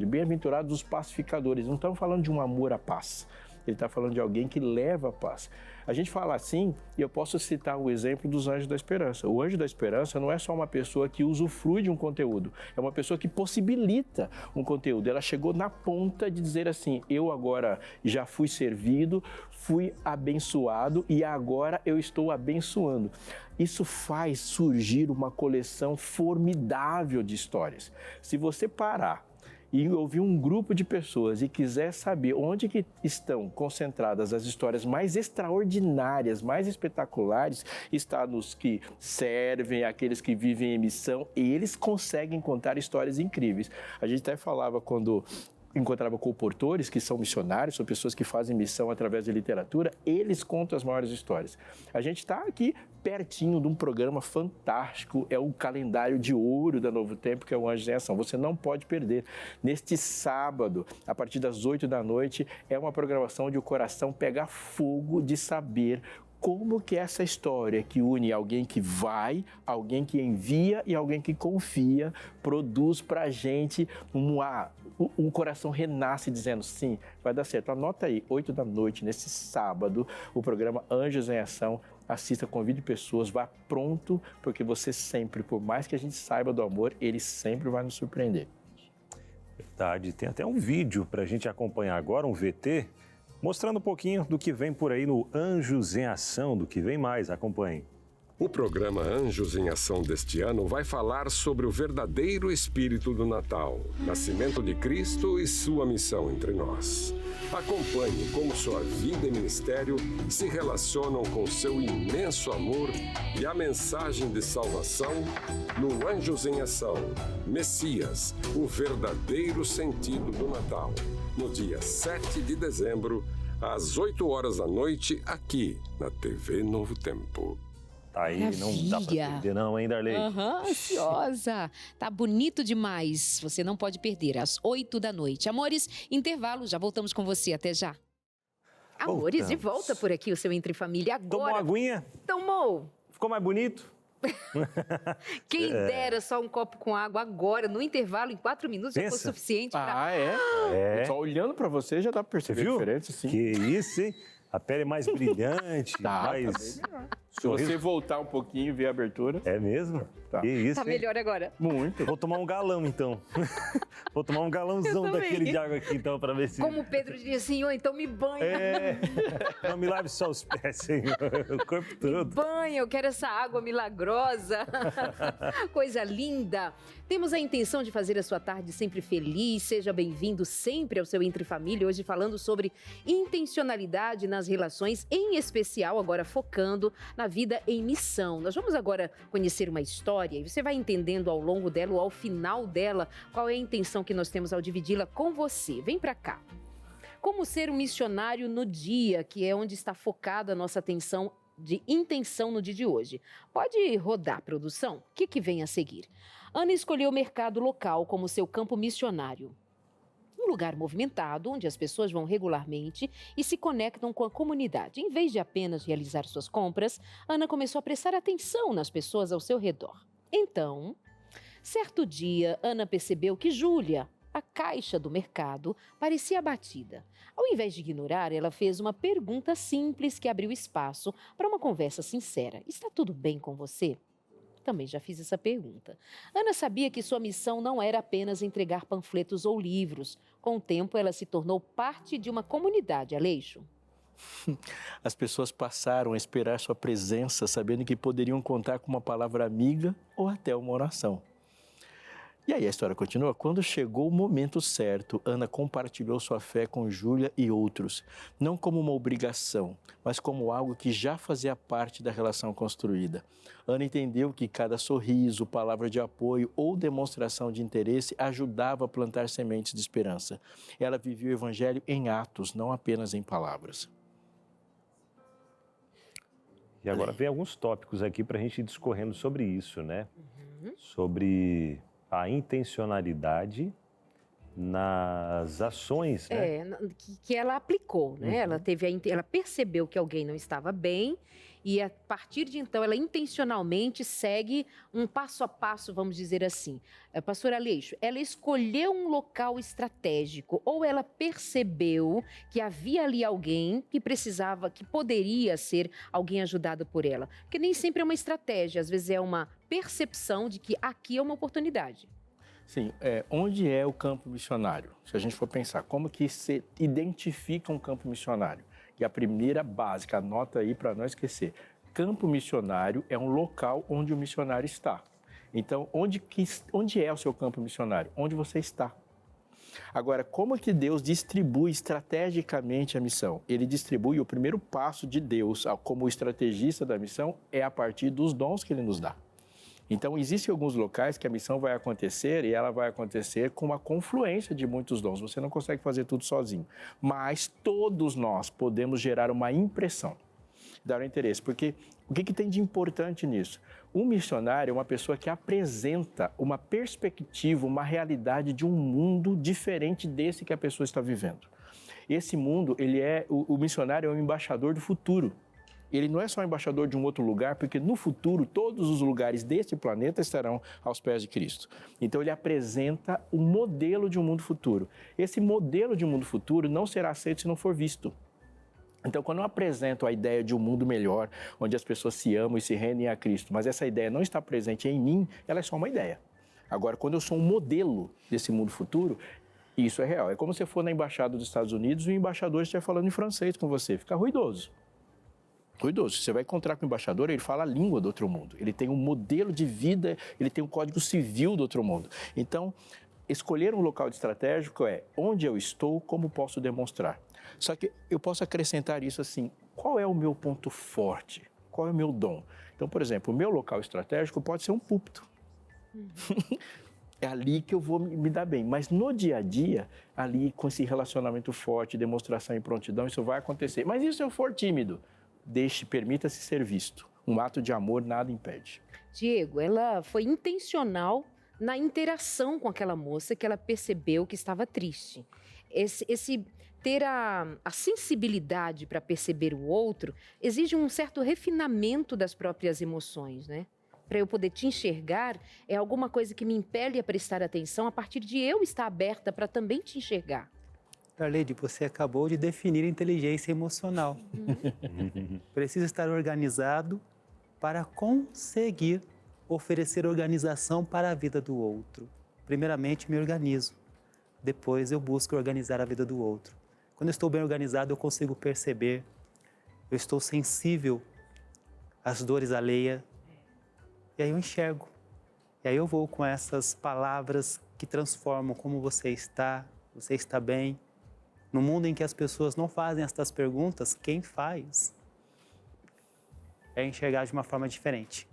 Bem-aventurados os pacificadores, não estamos falando de um amor à paz. Ele está falando de alguém que leva a paz. A gente fala assim, e eu posso citar o exemplo dos Anjos da Esperança. O Anjo da Esperança não é só uma pessoa que usufrui de um conteúdo, é uma pessoa que possibilita um conteúdo. Ela chegou na ponta de dizer assim, eu agora já fui servido, fui abençoado e agora eu estou abençoando. Isso faz surgir uma coleção formidável de histórias. Se você parar e ouvir um grupo de pessoas e quiser saber onde que estão concentradas as histórias mais extraordinárias, mais espetaculares, está nos que servem, aqueles que vivem em missão, e eles conseguem contar histórias incríveis. A gente até falava quando encontrava comportores que são missionários, são pessoas que fazem missão através da literatura, eles contam as maiores histórias. A gente está aqui pertinho de um programa fantástico, é o calendário de ouro da Novo Tempo, que é o Anjos em Ação. Você não pode perder. Neste sábado, a partir das 8 da noite, é uma programação onde o coração pega fogo de saber como que essa história que une alguém que vai, alguém que envia e alguém que confia, produz para a gente um coração renasce dizendo sim, vai dar certo. Anota aí, 8 da noite, nesse sábado, o programa Anjos em Ação. Assista, convide pessoas, vá pronto, porque você sempre, por mais que a gente saiba do amor, ele sempre vai nos surpreender. Verdade, tem até um vídeo para a gente acompanhar agora, um VT, mostrando um pouquinho do que vem por aí no Anjos em Ação, do que vem mais. Acompanhe. O programa Anjos em Ação deste ano vai falar sobre o verdadeiro espírito do Natal, nascimento de Cristo e sua missão entre nós. Acompanhe como sua vida e ministério se relacionam com seu imenso amor e a mensagem de salvação no Anjos em Ação, Messias, o verdadeiro sentido do Natal, no dia 7 de dezembro, às 8 horas da noite, aqui na TV Novo Tempo. Tá aí, não dá pra Maravilha. perder não, hein, Darley? Ansiosa. Tá bonito demais. Você não pode perder, às 8 da noite. Amores, intervalo, já voltamos com você. Até já. Amores, de Voltamos. volta por aqui, o seu Entre Família agora. Tomou uma aguinha? Tomou. Ficou mais bonito? Quem dera só um copo com água agora, no intervalo, em 4 minutos, já foi Pensa. suficiente para... Ah, é? É. Só olhando pra você já dá pra Você perceber a viu? diferença, sim. Que isso, hein? A pele é mais brilhante, Tá mais... Se você voltar um pouquinho e ver a abertura, É mesmo? Tá. Que isso, Tá hein? melhor agora. muito. Vou tomar um galão, então. Vou tomar um galãozão Eu também. daquele de água aqui, então, pra ver se... Como o Pedro diria assim, ô, então me banha. É, não me lave só os pés, Senhor, o corpo todo. Banha, eu quero essa água milagrosa. Coisa linda. Temos a intenção de fazer a sua tarde sempre feliz. Seja bem-vindo sempre ao seu Entre Família. Hoje falando sobre intencionalidade nas relações, em especial agora focando na vida em missão. Nós vamos agora conhecer uma história e você vai entendendo ao longo dela ou ao final dela qual é a intenção que nós temos ao dividi-la com você. Vem pra cá. Como ser um missionário no dia, que é onde está focada a nossa atenção de intenção no dia de hoje. Pode rodar, produção? O que vem a seguir? Ana escolheu o mercado local como seu campo missionário. Um lugar movimentado, onde as pessoas vão regularmente e se conectam com a comunidade. Em vez de apenas realizar suas compras, Ana começou a prestar atenção nas pessoas ao seu redor. Então, certo dia, Ana percebeu que Júlia, a caixa do mercado, parecia abatida. Ao invés de ignorar, ela fez uma pergunta simples que abriu espaço para uma conversa sincera. Está tudo bem com você? Também já fiz essa pergunta. Ana sabia que sua missão não era apenas entregar panfletos ou livros. Com o tempo, ela se tornou parte de uma comunidade, Aleixo. As pessoas passaram a esperar sua presença, sabendo que poderiam contar com uma palavra amiga ou até uma oração. E aí a história continua. Quando chegou o momento certo, Ana compartilhou sua fé com Júlia e outros, não como uma obrigação, mas como algo que já fazia parte da relação construída. Ana entendeu que cada sorriso, palavra de apoio ou demonstração de interesse ajudava a plantar sementes de esperança. Ela vivia o evangelho em atos, não apenas em palavras. E agora vem alguns tópicos aqui para a gente ir discorrendo sobre isso, né? Sobre a intencionalidade nas ações, né? Que ela aplicou, né? Ela ela percebeu que alguém não estava bem e a partir de então ela intencionalmente segue um passo a passo, vamos dizer assim. Pastor Aleixo, ela escolheu um local estratégico ou ela percebeu que havia ali alguém que precisava, que poderia ser alguém ajudado por ela? Porque nem sempre é uma estratégia, às vezes é uma percepção de que aqui é uma oportunidade. Sim, onde é o campo missionário? Se a gente for pensar, como que se identifica um campo missionário? E a primeira básica, anota aí para não esquecer. Campo missionário é um local onde o missionário está. Então, onde é o seu campo missionário? Onde você está. Agora, como que Deus distribui estrategicamente a missão? Ele distribui o primeiro passo de Deus como estrategista da missão é a partir dos dons que Ele nos dá. Então, existem alguns locais que a missão vai acontecer e ela vai acontecer com uma confluência de muitos dons. Você não consegue fazer tudo sozinho. Mas todos nós podemos gerar uma impressão, dar um interesse. Porque o que tem de importante nisso? Um missionário é uma pessoa que apresenta uma perspectiva, uma realidade de um mundo diferente desse que a pessoa está vivendo. Esse mundo, o missionário é um embaixador do futuro. Ele não é só embaixador de um outro lugar, porque no futuro todos os lugares deste planeta estarão aos pés de Cristo. Então ele apresenta um modelo de um mundo futuro. Esse modelo de um mundo futuro não será aceito se não for visto. Então, quando eu apresento a ideia de um mundo melhor, onde as pessoas se amam e se rendem a Cristo, mas essa ideia não está presente em mim, ela é só uma ideia. Agora, quando eu sou um modelo desse mundo futuro, Isso é real. É como se você for na embaixada dos Estados Unidos e o embaixador estiver falando em francês com você. Fica ruidoso. Ruidoso. Você vai encontrar com o embaixador, ele fala a língua do outro mundo. Ele tem um modelo de vida, ele tem um código civil do outro mundo. Então, escolher um local estratégico é onde eu estou, como posso demonstrar. Só que eu posso acrescentar isso assim, qual é o meu ponto forte? Qual é o meu dom? Então, por exemplo, o meu local estratégico pode ser um púlpito. É ali que eu vou me dar bem. Mas no dia a dia, ali com esse relacionamento forte, demonstração e prontidão, isso vai acontecer. Mas e se eu for tímido? Permita-se ser visto. Um ato de amor nada impede. Diego, ela foi intencional na interação com aquela moça que ela percebeu que estava triste. Esse ter a sensibilidade para perceber o outro exige um certo refinamento das próprias emoções, né? Para eu poder te enxergar, é alguma coisa que me impele a prestar atenção a partir de eu estar aberta para também te enxergar. Darleide, você acabou de definir inteligência emocional. Precisa estar organizado para conseguir oferecer organização para a vida do outro. Primeiramente, me organizo. Depois, eu busco organizar a vida do outro. Quando eu estou bem organizado, eu consigo perceber. Eu estou sensível às dores alheias. E aí eu enxergo. E aí eu vou com essas palavras que transformam como você está bem. No mundo em que as pessoas não fazem estas perguntas, quem faz é enxergar de uma forma diferente.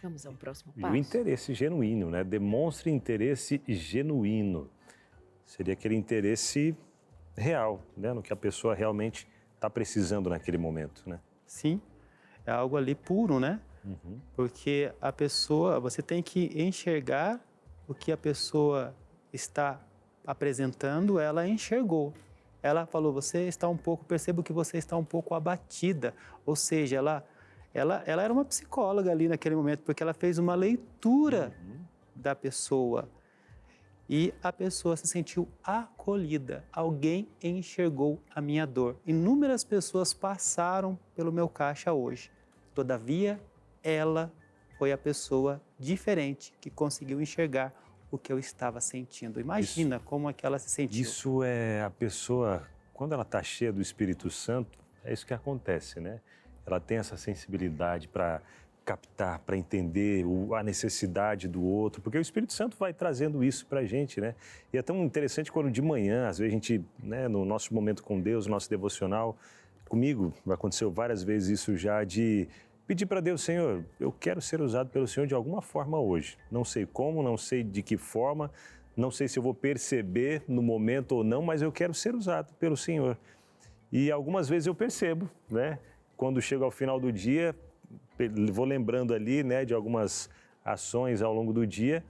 Vamos ao próximo E passo. o interesse genuíno, né? Demonstre interesse genuíno. Seria aquele interesse real, né? No que a pessoa realmente está precisando naquele momento, né? Sim, é algo ali puro, né? Porque a pessoa, você tem que enxergar o que a pessoa está apresentando, ela enxergou. Ela falou, percebo que você está um pouco abatida. Ou seja, ela era uma psicóloga ali naquele momento, porque ela fez uma leitura da pessoa. E a pessoa se sentiu acolhida. Alguém enxergou a minha dor. Inúmeras pessoas passaram pelo meu caixa hoje. Todavia, ela foi a pessoa diferente que conseguiu enxergar o que eu estava sentindo. Imagina como é que ela se sentiu. Isso é a pessoa, quando ela está cheia do Espírito Santo, é isso que acontece, né? Ela tem essa sensibilidade para captar, para entender a necessidade do outro, porque o Espírito Santo vai trazendo isso para a gente, né? E é tão interessante quando de manhã, às vezes a gente, né, no nosso momento com Deus, nosso devocional, comigo aconteceu várias vezes isso já, de pedir para Deus, Senhor, eu quero ser usado pelo Senhor de alguma forma hoje. Não sei como, não sei de que forma, não sei se eu vou perceber no momento ou não, mas eu quero ser usado pelo Senhor. E algumas vezes eu percebo, né? Quando chego ao final do dia, vou lembrando ali, né, de algumas ações ao longo do dia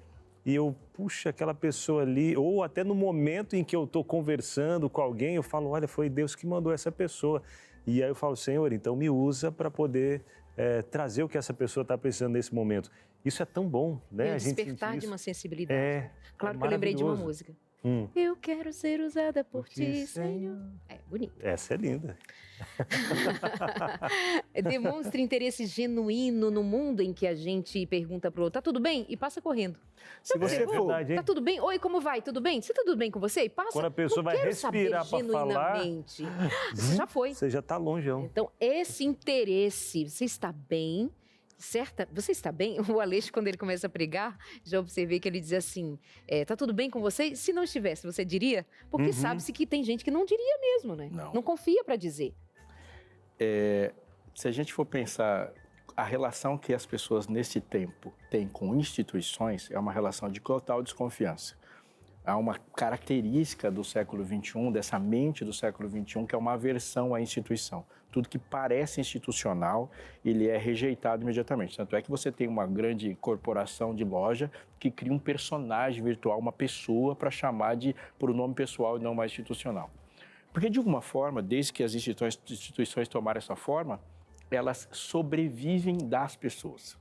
e eu, puxa, aquela pessoa ali, ou até no momento em que eu estou conversando com alguém, eu falo, olha, foi Deus que mandou essa pessoa. E aí eu falo, Senhor, então me usa para poder trazer o que essa pessoa está precisando nesse momento. Isso é tão bom, né? A gente despertar de uma sensibilidade. Claro que eu lembrei de uma música. Eu quero ser usada por ti, Senhor. É bonito. Essa é linda. Demonstre interesse genuíno no mundo em que a gente pergunta pro outro, tá tudo bem? E passa correndo. Se você for... verdade, hein? Tá tudo bem? Oi, como vai? Tudo bem? Você tá tudo bem com você? E passa. Quando a pessoa vai respirar para falar, você já foi. Você já tá longeão. Então, esse interesse, você está bem? Certa, você está bem? O Aleixo, quando ele começa a pregar, já observei que ele diz assim, tá tudo bem com você? Se não estivesse, você diria? Porque sabe-se que tem gente que não diria mesmo, né? Não confia para dizer. Se a gente for pensar, a relação que as pessoas nesse tempo têm com instituições é uma relação de total desconfiança. Há uma característica do século XXI, dessa mente do século XXI, que é uma aversão à instituição. Tudo que parece institucional, ele é rejeitado imediatamente. Tanto é que você tem uma grande corporação de loja que cria um personagem virtual, uma pessoa, para chamar por um nome pessoal e não mais institucional. Porque, de alguma forma, desde que as instituições tomaram essa forma, elas sobrevivem das pessoas.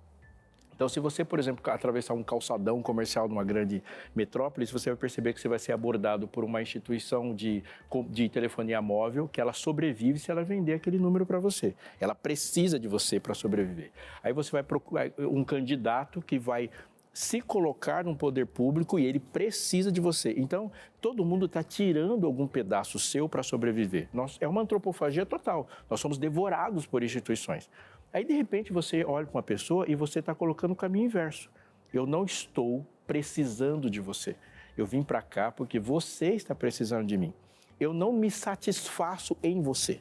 Então, se você, por exemplo, atravessar um calçadão comercial numa grande metrópole, você vai perceber que você vai ser abordado por uma instituição de telefonia móvel, que ela sobrevive se ela vender aquele número para você. Ela precisa de você para sobreviver. Aí você vai procurar um candidato que vai se colocar no poder público e ele precisa de você. Então, todo mundo está tirando algum pedaço seu para sobreviver. É uma antropofagia total. Nós somos devorados por instituições. Aí, de repente, você olha para uma pessoa e você está colocando o caminho inverso. Eu não estou precisando de você. Eu vim para cá porque você está precisando de mim. Eu não me satisfaço em você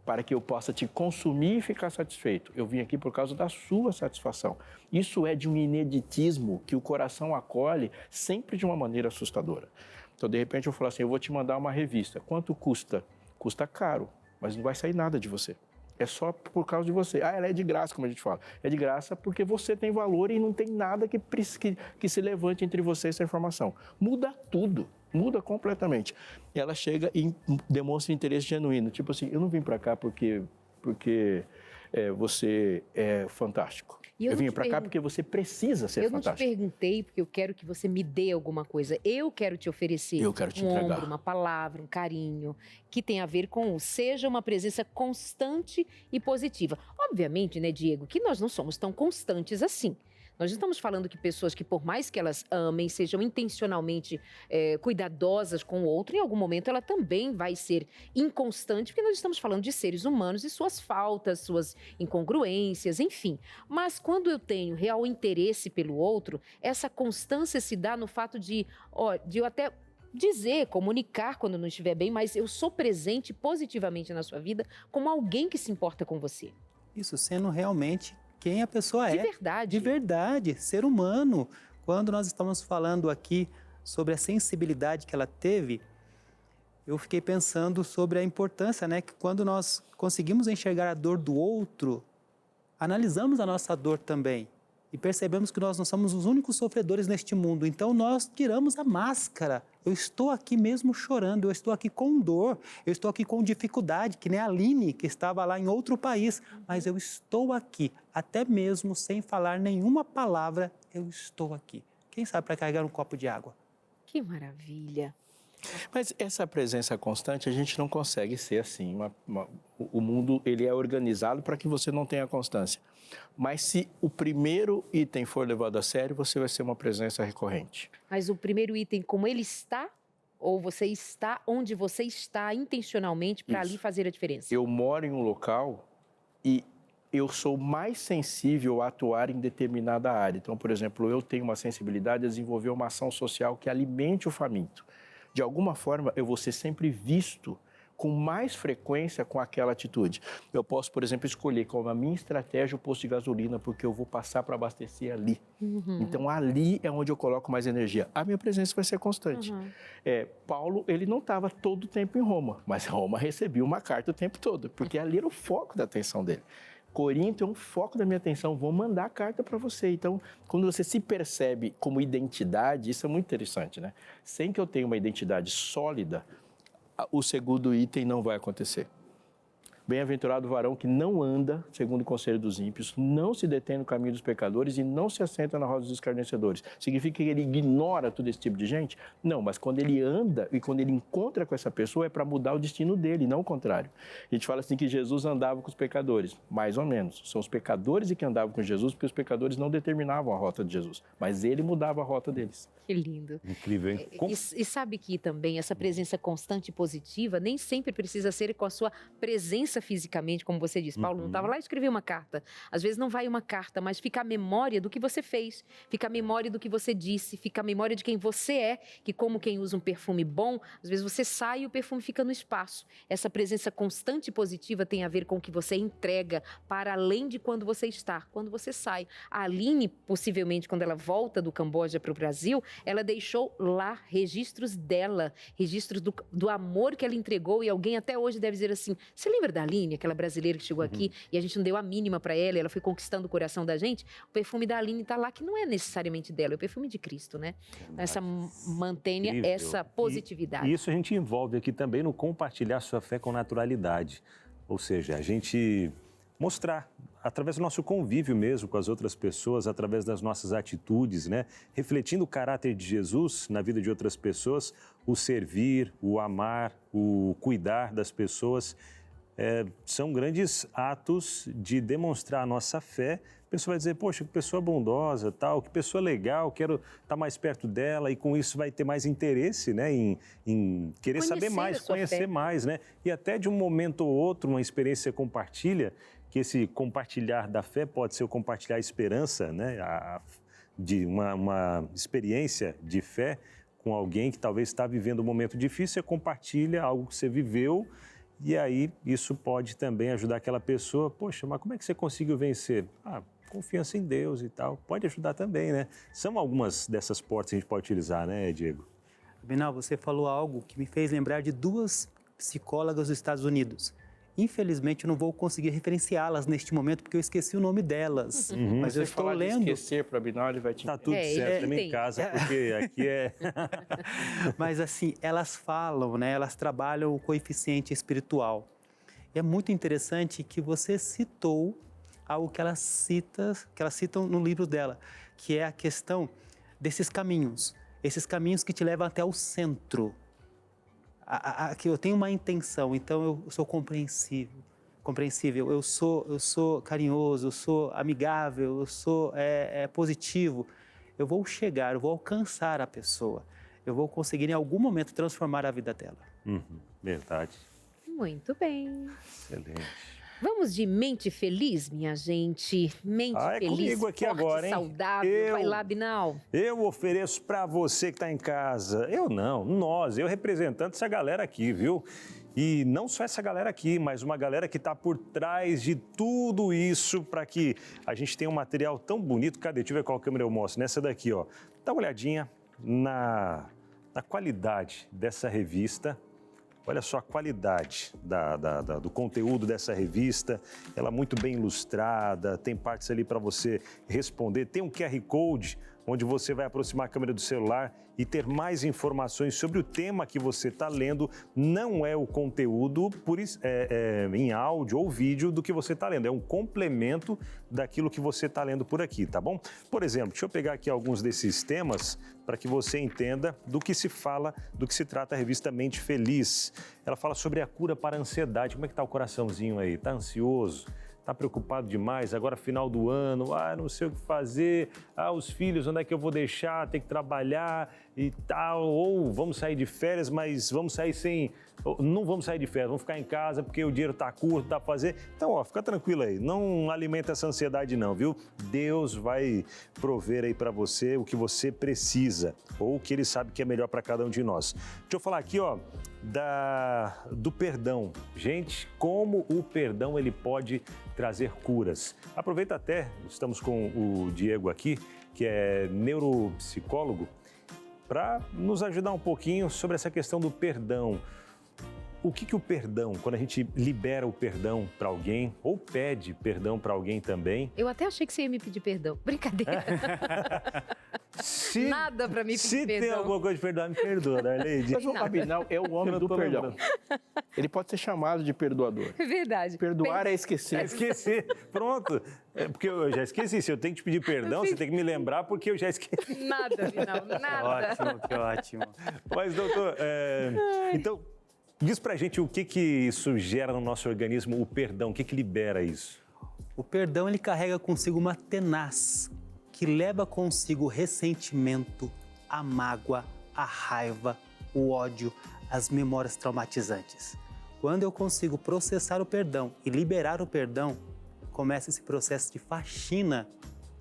para que eu possa te consumir e ficar satisfeito. Eu vim aqui por causa da sua satisfação. Isso é de um ineditismo que o coração acolhe sempre de uma maneira assustadora. Então, de repente, eu falo assim, eu vou te mandar uma revista. Quanto custa? Custa caro, mas não vai sair nada de você. É só por causa de você. Ela é de graça, como a gente fala. É de graça porque você tem valor e não tem nada que se levante entre você e essa informação. Muda tudo. Muda completamente. E ela chega e demonstra interesse genuíno. Tipo assim, eu não vim para cá porque você é fantástico. Eu vim para cá porque você precisa ser fantástico. Eu não te perguntei porque eu quero que você me dê alguma coisa. Eu quero te oferecer ombro, uma palavra, um carinho, que tem a ver com seja uma presença constante e positiva. Obviamente, né, Diego, que nós não somos tão constantes assim. Nós estamos falando que pessoas que, por mais que elas amem, sejam intencionalmente cuidadosas com o outro, em algum momento ela também vai ser inconstante, porque nós estamos falando de seres humanos e suas faltas, suas incongruências, enfim. Mas quando eu tenho real interesse pelo outro, essa constância se dá no fato de eu até dizer, comunicar quando não estiver bem, mas eu sou presente positivamente na sua vida como alguém que se importa com você. Isso sendo realmente quem a pessoa é. De verdade. De verdade, ser humano. Quando nós estamos falando aqui sobre a sensibilidade que ela teve, eu fiquei pensando sobre a importância, né? Que quando nós conseguimos enxergar a dor do outro, analisamos a nossa dor também. E percebemos que nós não somos os únicos sofredores neste mundo. Então, nós tiramos a máscara. Eu estou aqui mesmo chorando, eu estou aqui com dor, eu estou aqui com dificuldade, que nem a Aline, que estava lá em outro país. Mas eu estou aqui, até mesmo sem falar nenhuma palavra, eu estou aqui. Quem sabe para carregar um copo de água? Que maravilha! Mas essa presença constante, a gente não consegue ser assim. O mundo ele é organizado para que você não tenha constância. Mas se o primeiro item for levado a sério, você vai ser uma presença recorrente. Mas o primeiro item, como ele está, ou você está onde você está intencionalmente para ali fazer a diferença? Eu moro em um local e eu sou mais sensível a atuar em determinada área. Então, por exemplo, eu tenho uma sensibilidade a desenvolver uma ação social que alimente o faminto. De alguma forma, eu vou ser sempre visto com mais frequência com aquela atitude. Eu posso, por exemplo, escolher como a minha estratégia o posto de gasolina, porque eu vou passar para abastecer ali. Então, ali é onde eu coloco mais energia. A minha presença vai ser constante. Paulo, ele não estava todo o tempo em Roma, mas Roma recebia uma carta o tempo todo, porque ali era o foco da atenção dele. Corinto é um foco da minha atenção, vou mandar a carta para você. Então, quando você se percebe como identidade, isso é muito interessante, né? Sem que eu tenha uma identidade sólida, o segundo item não vai acontecer. Bem-aventurado o varão que não anda segundo o conselho dos ímpios, não se detém no caminho dos pecadores e não se assenta na roda dos escarnecedores. Significa que ele ignora todo esse tipo de gente? Não, mas quando ele anda e quando ele encontra com essa pessoa é para mudar o destino dele, não o contrário. A gente fala assim que Jesus andava com os pecadores, mais ou menos. São os pecadores que andavam com Jesus porque os pecadores não determinavam a rota de Jesus, mas ele mudava a rota deles. Que lindo. Incrível, hein? E sabe que também essa presença constante e positiva nem sempre precisa ser com a sua presença fisicamente, como você disse. Paulo não estava lá e escreveu uma carta. Às vezes não vai uma carta, mas fica a memória do que você fez, fica a memória do que você disse, fica a memória de quem você é, que como quem usa um perfume bom, às vezes você sai e o perfume fica no espaço. Essa presença constante e positiva tem a ver com o que você entrega para além de quando você está, quando você sai. A Aline, possivelmente, quando ela volta do Camboja para o Brasil, ela deixou lá registros dela, registros do amor que ela entregou, e alguém até hoje deve dizer assim, você lembra da Aline, aquela brasileira que chegou aqui e a gente não deu a mínima para ela, ela foi conquistando o coração da gente? O perfume da Aline está lá, que não é necessariamente dela, é o perfume de Cristo, né? Essa mantenha Incrível. essa positividade. E isso a gente envolve aqui também no compartilhar sua fé com naturalidade. Ou seja, a gente mostrar, através do nosso convívio mesmo com as outras pessoas, através das nossas atitudes, né? Refletindo o caráter de Jesus na vida de outras pessoas, o servir, o amar, o cuidar das pessoas. são grandes atos de demonstrar a nossa fé. A pessoa vai dizer, poxa, que pessoa bondosa, tal, que pessoa legal, quero estar mais perto dela, e com isso vai ter mais interesse, né, em querer saber mais, conhecer mais, né? E até de um momento ou outro, uma experiência compartilha, que esse compartilhar da fé pode ser o compartilhar a esperança, né? De uma experiência de fé com alguém que talvez está vivendo um momento difícil, você compartilha algo que você viveu, e aí isso pode também ajudar aquela pessoa, poxa, mas como é que você conseguiu vencer? Confiança em Deus e tal, pode ajudar também, né? São algumas dessas portas que a gente pode utilizar, né, Diego? Binal, você falou algo que me fez lembrar de 2 psicólogas dos Estados Unidos. Infelizmente, eu não vou conseguir referenciá-las neste momento, porque eu esqueci o nome delas. Mas eu estou lendo... esquecer para Binal, ele vai te... Tá tudo certo, também em casa, porque aqui é... Mas assim, elas falam, né? Elas trabalham o coeficiente espiritual. E é muito interessante que você citou algo que elas citam no livro dela, que é a questão desses caminhos. Esses caminhos que te levam até o centro. Que eu tenho uma intenção, então eu sou compreensível, eu sou carinhoso, eu sou amigável, eu sou positivo. Eu vou chegar, eu vou alcançar a pessoa, eu vou conseguir em algum momento transformar a vida dela. Verdade. Muito bem. Excelente. Vamos de mente feliz, minha gente. Mente feliz, comigo aqui forte, agora, hein? saudável. Vai lá, Binal. Eu ofereço para você que está em casa. Eu não, nós, eu representando essa galera aqui, viu? E não só essa galera aqui, mas uma galera que está por trás de tudo isso para que a gente tenha um material tão bonito. Cadê? Deixa eu ver qual câmera eu mostro. Nessa daqui, ó. Dá uma olhadinha na qualidade dessa revista. Olha só a qualidade do conteúdo dessa revista, ela é muito bem ilustrada, tem partes ali para você responder, tem um QR Code onde você vai aproximar a câmera do celular e ter mais informações sobre o tema que você está lendo. Não é o conteúdo em áudio ou vídeo do que você está lendo, é um complemento daquilo que você está lendo por aqui, tá bom? Por exemplo, deixa eu pegar aqui alguns desses temas para que você entenda do que se fala, do que se trata a revista Mente Feliz. Ela fala sobre a cura para a ansiedade. Como é que está o coraçãozinho aí? Está ansioso? Está preocupado demais? Agora final do ano, não sei o que fazer, os filhos, onde é que eu vou deixar, tem que trabalhar e tal, ou vamos sair de férias, mas vamos sair não vamos sair de férias, vamos ficar em casa porque o dinheiro está curto, dá para fazer. Então, fica tranquilo aí, não alimenta essa ansiedade não, viu? Deus vai prover aí para você o que você precisa, ou o que Ele sabe que é melhor para cada um de nós. Deixa eu falar aqui, do perdão. Gente, como o perdão ele pode trazer curas. Aproveita até, estamos com o Diego aqui, que é neuropsicólogo, para nos ajudar um pouquinho sobre essa questão do perdão. O que o perdão, quando a gente libera o perdão para alguém, ou pede perdão para alguém também... Eu até achei que você ia me pedir perdão. Brincadeira. Nada para me pedir perdão. Se tem alguma coisa de perdoar, me perdoa, Darleide. Mas o Abinal é o homem do perdão. Ele pode ser chamado de perdoador. É verdade. Perdoar é esquecer. É esquecer. Pronto. Porque eu já esqueci. Se eu tenho que te pedir perdão, você tem que me lembrar porque eu já esqueci. Nada, Abinal, nada. Que ótimo. Mas, doutor, então... Diz pra gente o que isso gera no nosso organismo, o perdão, o que libera isso? O perdão, ele carrega consigo uma tenaz que leva consigo o ressentimento, a mágoa, a raiva, o ódio, as memórias traumatizantes. Quando eu consigo processar o perdão e liberar o perdão, começa esse processo de faxina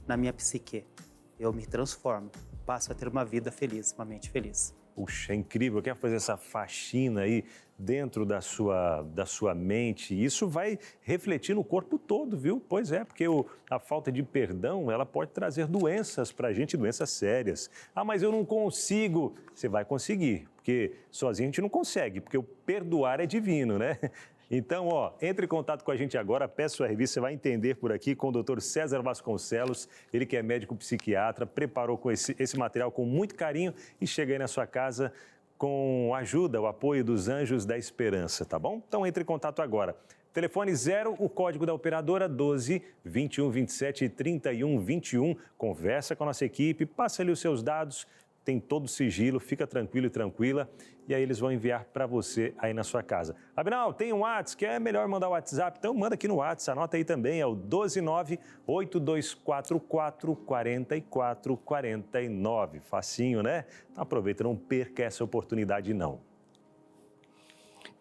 na minha psique. Eu me transformo, passo a ter uma vida feliz, uma mente feliz. Puxa, é incrível. Quer fazer essa faxina aí dentro da sua mente? Isso vai refletir no corpo todo, viu? Pois é, porque a falta de perdão, ela pode trazer doenças pra gente, doenças sérias. Mas eu não consigo. Você vai conseguir, porque sozinho a gente não consegue, porque o perdoar é divino, né? Então, entre em contato com a gente agora, peça a revista, você vai entender por aqui com o Dr. César Vasconcelos, ele que é médico psiquiatra, preparou com esse material com muito carinho e chega aí na sua casa com a ajuda, o apoio dos Anjos da Esperança, tá bom? Então, entre em contato agora. Telefone 0, o código da operadora 12 21 27 31 21. Conversa com a nossa equipe, passa ali os seus dados, tem todo o sigilo, fica tranquilo e tranquila, e aí eles vão enviar para você aí na sua casa. Abinal, tem um WhatsApp, que é melhor mandar o WhatsApp, então manda aqui no WhatsApp, anota aí também, é o 12982444449. Facinho, né? Então aproveita, não perca essa oportunidade não.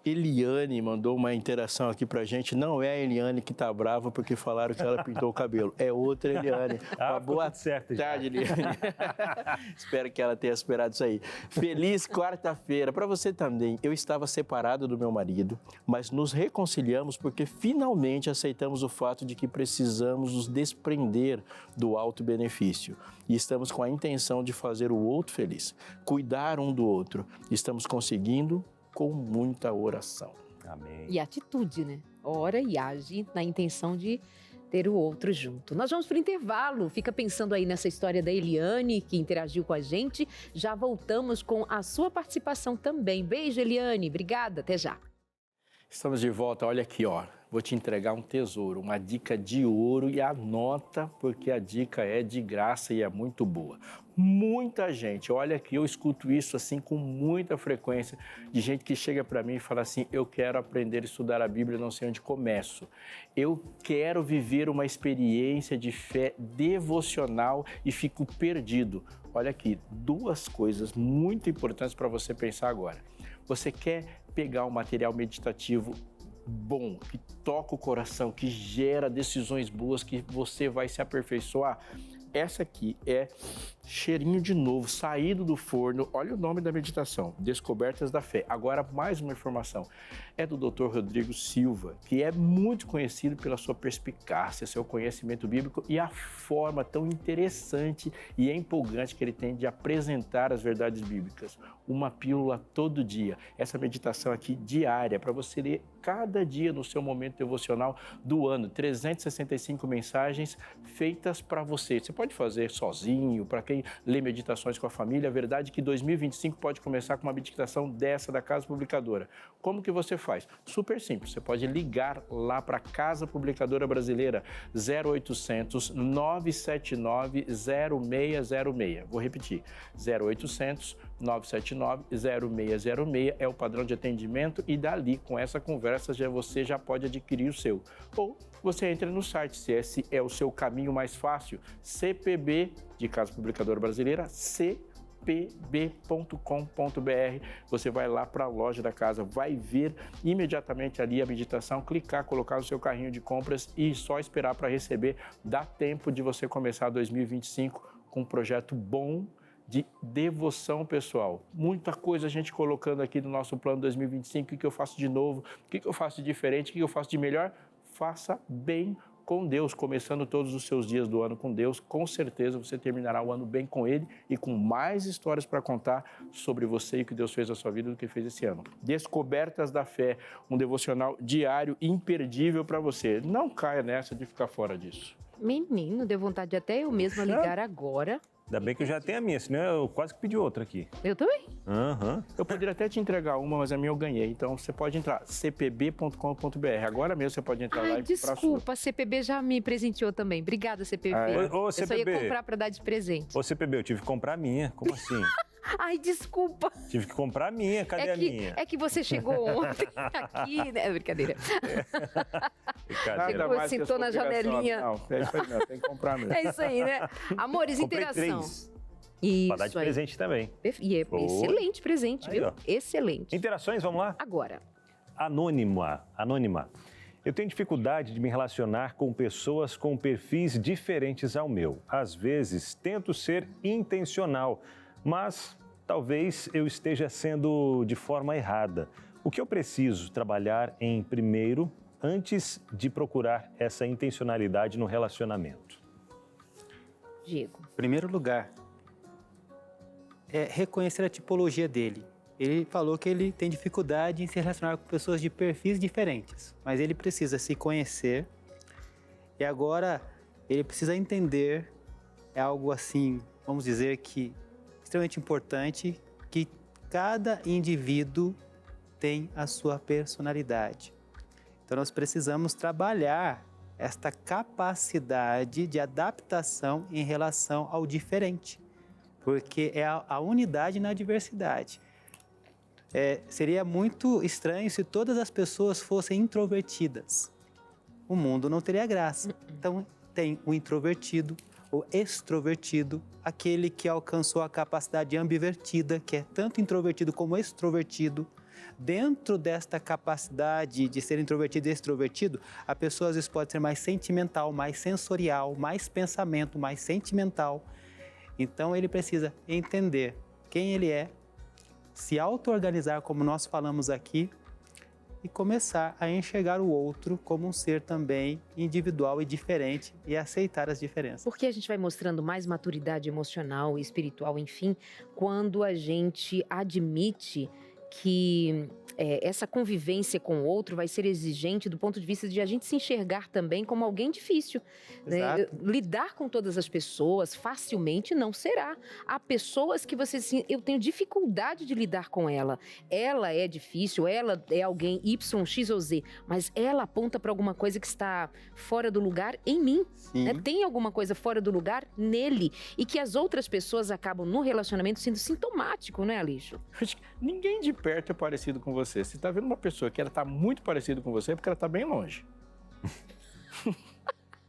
Eliane mandou uma interação aqui pra gente. Não é a Eliane que tá brava porque falaram que ela pintou o cabelo. É outra Eliane. Uma boa tarde, Eliane. Espero que ela tenha superado isso aí. Feliz quarta-feira. Para você também. Eu estava separado do meu marido, mas nos reconciliamos porque finalmente aceitamos o fato de que precisamos nos desprender do auto-benefício. E estamos com a intenção de fazer o outro feliz. Cuidar um do outro. Estamos conseguindo com muita oração. Amém. E atitude, né? Ora e age na intenção de ter o outro junto. Nós vamos para o intervalo. Fica pensando aí nessa história da Eliane, que interagiu com a gente. Já voltamos com a sua participação também. Beijo, Eliane. Obrigada. Até já. Estamos de volta. Olha aqui, ó. Vou te entregar um tesouro, uma dica de ouro e anota, porque a dica é de graça e é muito boa. Muita gente, olha aqui, eu escuto isso assim com muita frequência, de gente que chega para mim e fala assim, eu quero aprender a estudar a Bíblia, não sei onde começo. Eu quero viver uma experiência de fé devocional e fico perdido. Olha aqui, duas coisas muito importantes para você pensar agora. Você quer pegar um material meditativo bom, que toca o coração, que gera decisões boas, que você vai se aperfeiçoar? Essa aqui é cheirinho de novo, saído do forno. Olha o nome da meditação, Descobertas da Fé. Agora, mais uma informação. É do Dr. Rodrigo Silva, que é muito conhecido pela sua perspicácia, seu conhecimento bíblico e a forma tão interessante e empolgante que ele tem de apresentar as verdades bíblicas. Uma pílula todo dia. Essa meditação aqui diária, para você ler cada dia no seu momento devocional do ano. 365 mensagens feitas para você. Você pode fazer sozinho, para quem lê meditações com a família. A verdade é que 2025 pode começar com uma meditação dessa da Casa Publicadora. Como que você faz? Super simples. Você pode ligar lá para a Casa Publicadora Brasileira, 0800 979 0606. Vou repetir, 0800 979 0606 é o padrão de atendimento e dali, com essa conversa, você já pode adquirir o seu. Ou você entra no site, se esse é o seu caminho mais fácil, CPB, de Casa Publicadora Brasileira, cpb.com.br. Você vai lá para a loja da casa, vai ver imediatamente ali a meditação, clicar, colocar no seu carrinho de compras e só esperar para receber. Dá tempo de você começar 2025 com um projeto bom de devoção pessoal. Muita coisa a gente colocando aqui no nosso plano 2025, o que eu faço de novo, o que eu faço de diferente, o que eu faço de melhor. Faça bem com Deus, começando todos os seus dias do ano com Deus. Com certeza você terminará o ano bem com Ele e com mais histórias para contar sobre você e o que Deus fez na sua vida do que fez esse ano. Descobertas da Fé, um devocional diário imperdível para você. Não caia nessa de ficar fora disso. Menino, deu vontade até eu mesma ligar agora. Ainda bem que eu já tenho a minha, senão eu quase que pedi outra aqui. Eu também. Aham. Eu poderia até te entregar uma, mas a minha eu ganhei. Então você pode entrar, cpb.com.br. Agora mesmo você pode entrar lá Ai, e desculpa, a CPB já me presenteou também. Obrigada, CPB. Ah, é? Ô, Eu só ia CPB. comprar pra dar de presente. Ô, CPB, eu tive que comprar a minha. Como assim? Ai, desculpa. Tive que comprar a minha. Cadê a minha? É que você chegou ontem aqui, né? Brincadeira. Brincadeira. Nada mais sentou que a sua na obrigação. janelinha. Não, é isso aí não, tem que comprar mesmo. É isso aí, né? Amores, Comprei interação. 3. Isso Pra dar de aí. presente também. E é Boa. excelente presente, Aí, viu? ó. Excelente. Interações, vamos lá? Agora, Anônima. Eu tenho dificuldade de me relacionar com pessoas com perfis diferentes ao meu. Às vezes, tento ser intencional, mas talvez eu esteja sendo de forma errada. O que eu preciso trabalhar em primeiro, antes de procurar essa intencionalidade no relacionamento? Diego. Em primeiro lugar, é reconhecer a tipologia dele. Ele falou que ele tem dificuldade em se relacionar com pessoas de perfis diferentes, mas ele precisa se conhecer e agora ele precisa entender, é algo assim, vamos dizer que extremamente importante, que cada indivíduo tem a sua personalidade. Então nós precisamos trabalhar esta capacidade de adaptação em relação ao diferente. porque é a unidade na diversidade. Seria muito estranho se todas as pessoas fossem introvertidas. O mundo não teria graça. Então, tem o introvertido, o extrovertido, aquele que alcançou a capacidade ambivertida, que é tanto introvertido como extrovertido. Dentro desta capacidade de ser introvertido e extrovertido, a pessoa às vezes pode ser mais sentimental, mais sensorial, mais pensamento, mais sentimental. Então, ele precisa entender quem ele é, se auto-organizar, como nós falamos aqui, e começar a enxergar o outro como um ser também individual e diferente e aceitar as diferenças. Porque a gente vai mostrando mais maturidade emocional e espiritual, enfim, quando a gente admite que essa convivência com o outro vai ser exigente do ponto de vista de a gente se enxergar também como alguém difícil. Né? Lidar com todas as pessoas facilmente não será. Há pessoas que você assim, eu tenho dificuldade de lidar com ela. Ela é difícil, ela é alguém Y, X ou Z, mas ela aponta para alguma coisa que está fora do lugar em mim. Né? Tem alguma coisa fora do lugar nele e que as outras pessoas acabam no relacionamento sendo sintomático, não é, Alixo? Ninguém de perto é parecido com você. Se tá vendo uma pessoa que ela tá muito parecida com você, é porque ela tá bem longe.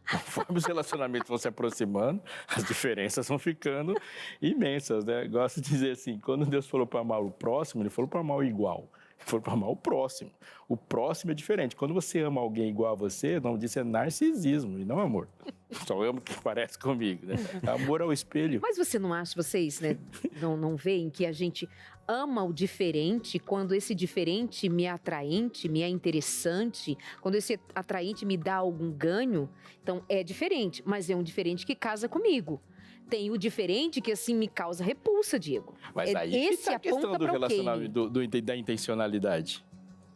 Conforme os relacionamentos vão se aproximando, as diferenças vão ficando imensas, né? Gosto de dizer assim, quando Deus falou para amar o próximo, ele falou para amar o igual. Ele falou para amar o próximo. O próximo é diferente. Quando você ama alguém igual a você, o nome disso é narcisismo e não amor. Só amo quem parece comigo, né? Amor ao espelho. Mas você não acha, vocês, né, não veem que a gente ama o diferente quando esse diferente me é atraente, me é interessante, quando esse atraente me dá algum ganho? Então, é diferente, mas é um diferente que casa comigo. Tem o diferente que, assim, me causa repulsa, Diego. Mas aí esse que tá a questão do relacionamento, da intencionalidade.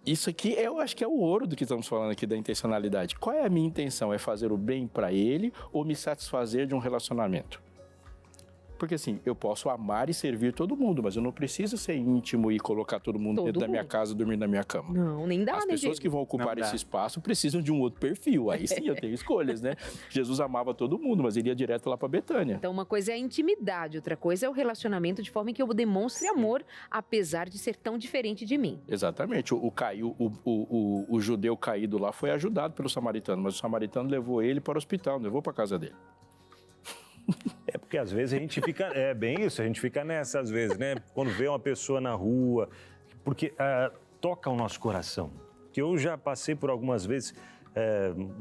Isso aqui, eu acho que é o ouro do que estamos falando aqui, da intencionalidade. Qual é a minha intenção? É fazer o bem para ele ou me satisfazer de um relacionamento? Porque assim, eu posso amar e servir todo mundo, mas eu não preciso ser íntimo e colocar todo mundo dentro da minha casa, dormir na minha cama. Não, nem dá, As né, pessoas que vão ocupar esse espaço precisam de um outro perfil. Aí sim, eu tenho escolhas, né? Jesus amava todo mundo, mas ele ia direto lá para Betânia. Então, uma coisa é a intimidade, outra coisa é o relacionamento de forma que eu demonstre amor, apesar de ser tão diferente de mim. Exatamente. O judeu caído lá foi ajudado pelo samaritano, mas o samaritano levou ele para o hospital, não levou para a casa dele. É porque às vezes a gente fica, é bem isso, a gente fica nessa às vezes, né? Quando vê uma pessoa na rua, porque toca o nosso coração. Que eu já passei por algumas vezes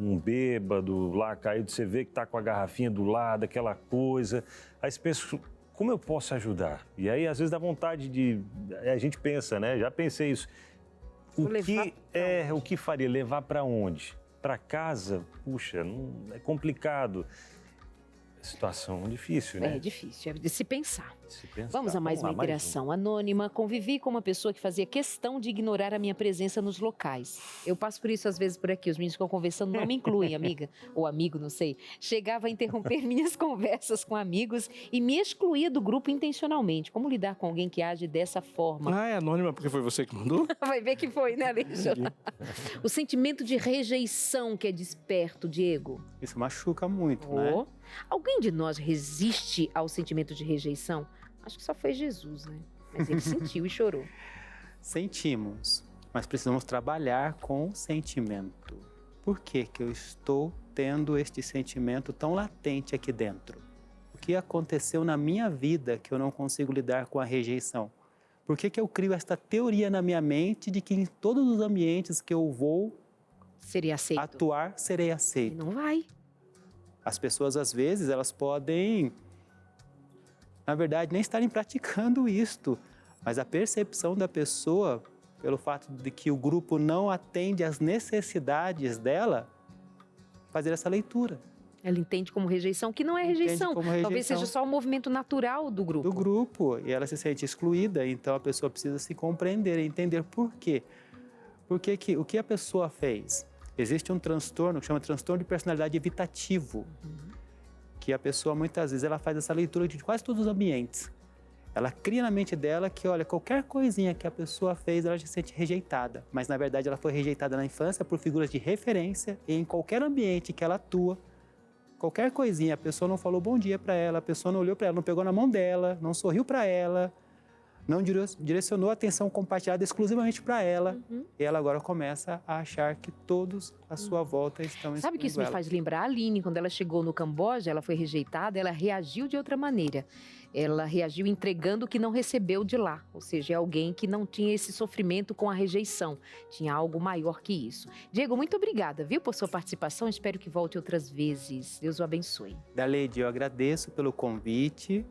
um bêbado lá caído, você vê que tá com a garrafinha do lado, aquela coisa. Aí você pensa, como eu posso ajudar? E aí às vezes dá vontade de, a gente pensa, né? Já pensei isso. O que faria? Levar para onde? Para casa? Puxa, é complicado. Situação difícil, né? É difícil, é de se pensar. Vamos Vamos a mais uma interação anônima. Convivi com uma pessoa que fazia questão de ignorar a minha presença nos locais. Eu passo por isso às vezes por aqui. Os meninos que estão conversando não me incluem, amiga. Ou amigo, não sei. Chegava a interromper minhas conversas com amigos e me excluía do grupo intencionalmente. Como lidar com alguém que age dessa forma? Ah, é anônima porque foi você que mandou? Vai ver que foi, né, Alexandre? O sentimento de rejeição que é desperto, Diego. Isso machuca muito, né? Alguém de nós resiste ao sentimento de rejeição? Acho que só foi Jesus, né? Mas ele sentiu e chorou. Sentimos, mas precisamos trabalhar com o sentimento. Por que que eu estou tendo este sentimento tão latente aqui dentro? O que aconteceu na minha vida que eu não consigo lidar com a rejeição? Por que que eu crio esta teoria na minha mente de que em todos os ambientes que eu vou atuar, serei aceito? E não vai. As pessoas, às vezes, elas podem, na verdade, nem estarem praticando isto, mas a percepção da pessoa, pelo fato de que o grupo não atende às necessidades dela, fazer essa leitura. Ela entende como rejeição, que não é rejeição. Talvez seja só um movimento natural do grupo. Do grupo, e ela se sente excluída, então a pessoa precisa se compreender e entender por quê. Porque o que a pessoa fez? Existe um transtorno que chama transtorno de personalidade evitativo, que a pessoa, muitas vezes, ela faz essa leitura de quase todos os ambientes. Ela cria na mente dela que, olha, qualquer coisinha que a pessoa fez, ela já se sente rejeitada. Mas, na verdade, ela foi rejeitada na infância por figuras de referência e em qualquer ambiente que ela atua, Qualquer coisinha, a pessoa não falou bom dia para ela, a pessoa não olhou para ela, não pegou na mão dela, não sorriu para ela, não direcionou a atenção compartilhada exclusivamente para ela. E ela agora começa a achar que todos à sua volta estão Sabe que isso me ela. faz lembrar a Aline, quando ela chegou no Camboja, ela foi rejeitada, ela reagiu de outra maneira. Ela reagiu entregando o que não recebeu de lá, ou seja, é alguém que não tinha esse sofrimento com a rejeição, tinha algo maior que isso. Diego, muito obrigada, viu, por sua participação, espero que volte outras vezes. Deus o abençoe. Daleide, eu agradeço pelo convite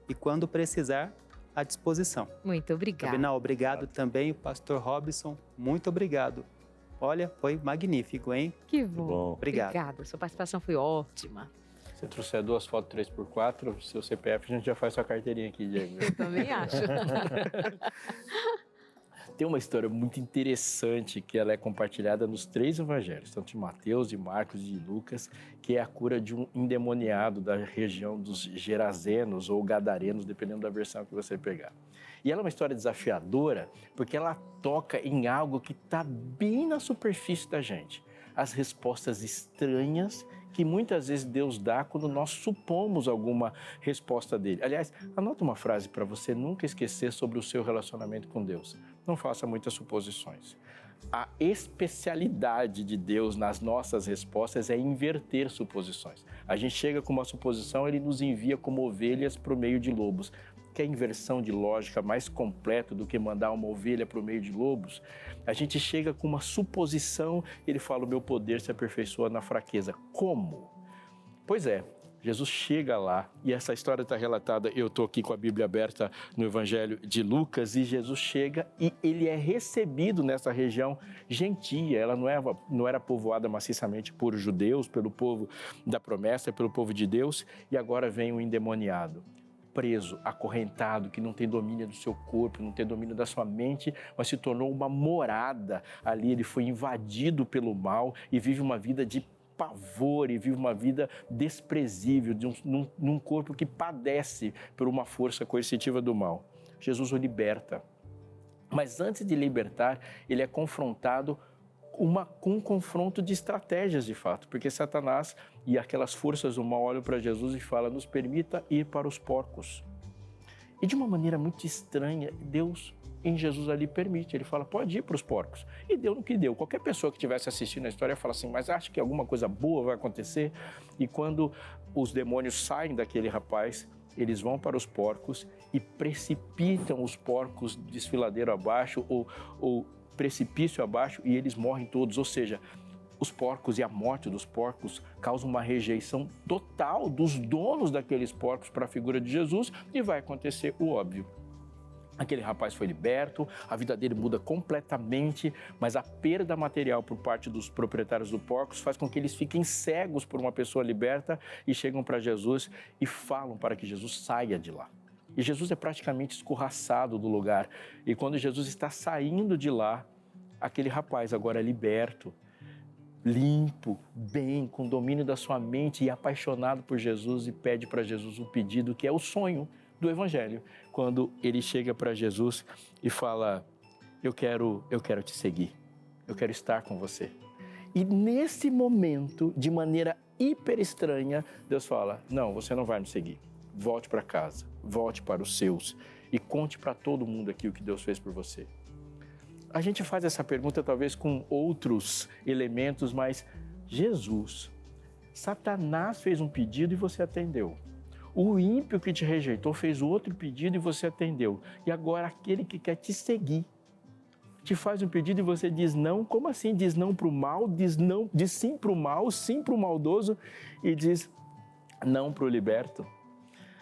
e quando precisar, à disposição. Muito obrigada. Gabriel, obrigado também, o pastor Robson, muito obrigado. Olha, foi magnífico, hein? Que bom. Obrigado. Obrigada, sua participação foi ótima. Se trouxer 2 fotos 3x4, seu CPF, a gente já faz sua carteirinha aqui, Diego. Eu também acho. Tem uma história muito interessante que ela é compartilhada nos 3 evangelhos, tanto de Mateus, de Marcos e de Lucas, que é a cura de um endemoniado da região dos Gerazenos ou Gadarenos, dependendo da versão que você pegar. E ela é uma história desafiadora porque ela toca em algo que está bem na superfície da gente. As respostas estranhas que muitas vezes Deus dá quando nós supomos alguma resposta dele. Aliás, anota uma frase para você nunca esquecer sobre o seu relacionamento com Deus. Não faça muitas suposições. A especialidade de Deus nas nossas respostas é inverter suposições. A gente chega com uma suposição, ele nos envia como ovelhas para o meio de lobos. Que é a inversão de lógica mais completa do que mandar uma ovelha para o meio de lobos? A gente chega com uma suposição, ele fala, o meu poder se aperfeiçoa na fraqueza. Como? Pois é, Jesus chega lá, e essa história está relatada, eu estou aqui com a Bíblia aberta no Evangelho de Lucas, e Jesus chega e ele é recebido nessa região gentia, ela não era povoada maciçamente por judeus, pelo povo da promessa, pelo povo de Deus, e agora vem um endemoniado. Preso, acorrentado, que não tem domínio do seu corpo, não tem domínio da sua mente, mas se tornou uma morada ali. Ele foi invadido pelo mal e vive uma vida de pavor e vive uma vida desprezível, num corpo que padece por uma força coercitiva do mal. Jesus o liberta. Mas antes de libertar, ele é confrontado com um confronto de estratégias, de fato, porque Satanás e aquelas forças do mal olham para Jesus e falam, nos permita ir para os porcos. E de uma maneira muito estranha, Deus em Jesus ali permite, ele fala, pode ir para os porcos. E deu no que deu. Qualquer pessoa que estivesse assistindo a história fala assim, mas acha que alguma coisa boa vai acontecer? E quando os demônios saem daquele rapaz, eles vão para os porcos e precipitam os porcos desfiladeiro abaixo ou precipício abaixo e eles morrem todos, ou seja, os porcos e a morte dos porcos causam uma rejeição total dos donos daqueles porcos para a figura de Jesus e vai acontecer o óbvio. Aquele rapaz foi liberto, a vida dele muda completamente, mas a perda material por parte dos proprietários dos porcos faz com que eles fiquem cegos por uma pessoa liberta e chegam para Jesus e falam para que Jesus saia de lá. E Jesus é praticamente escorraçado do lugar. E quando Jesus está saindo de lá, aquele rapaz agora é liberto, limpo, bem, com domínio da sua mente e apaixonado por Jesus e pede para Jesus um pedido que é o sonho do Evangelho. Quando ele chega para Jesus e fala, eu quero te seguir, eu quero estar com você. E nesse momento, de maneira hiper estranha, Deus fala, não, você não vai me seguir. Volte para casa, volte para os seus e conte para todo mundo aqui o que Deus fez por você. A gente faz essa pergunta talvez com outros elementos, mas Jesus, Satanás fez um pedido e você atendeu. O ímpio que te rejeitou fez outro pedido e você atendeu. E agora aquele que quer te seguir te faz um pedido e você diz não. Como assim? Diz não para o mal, diz sim para o mal, sim para o maldoso e diz não para o liberto.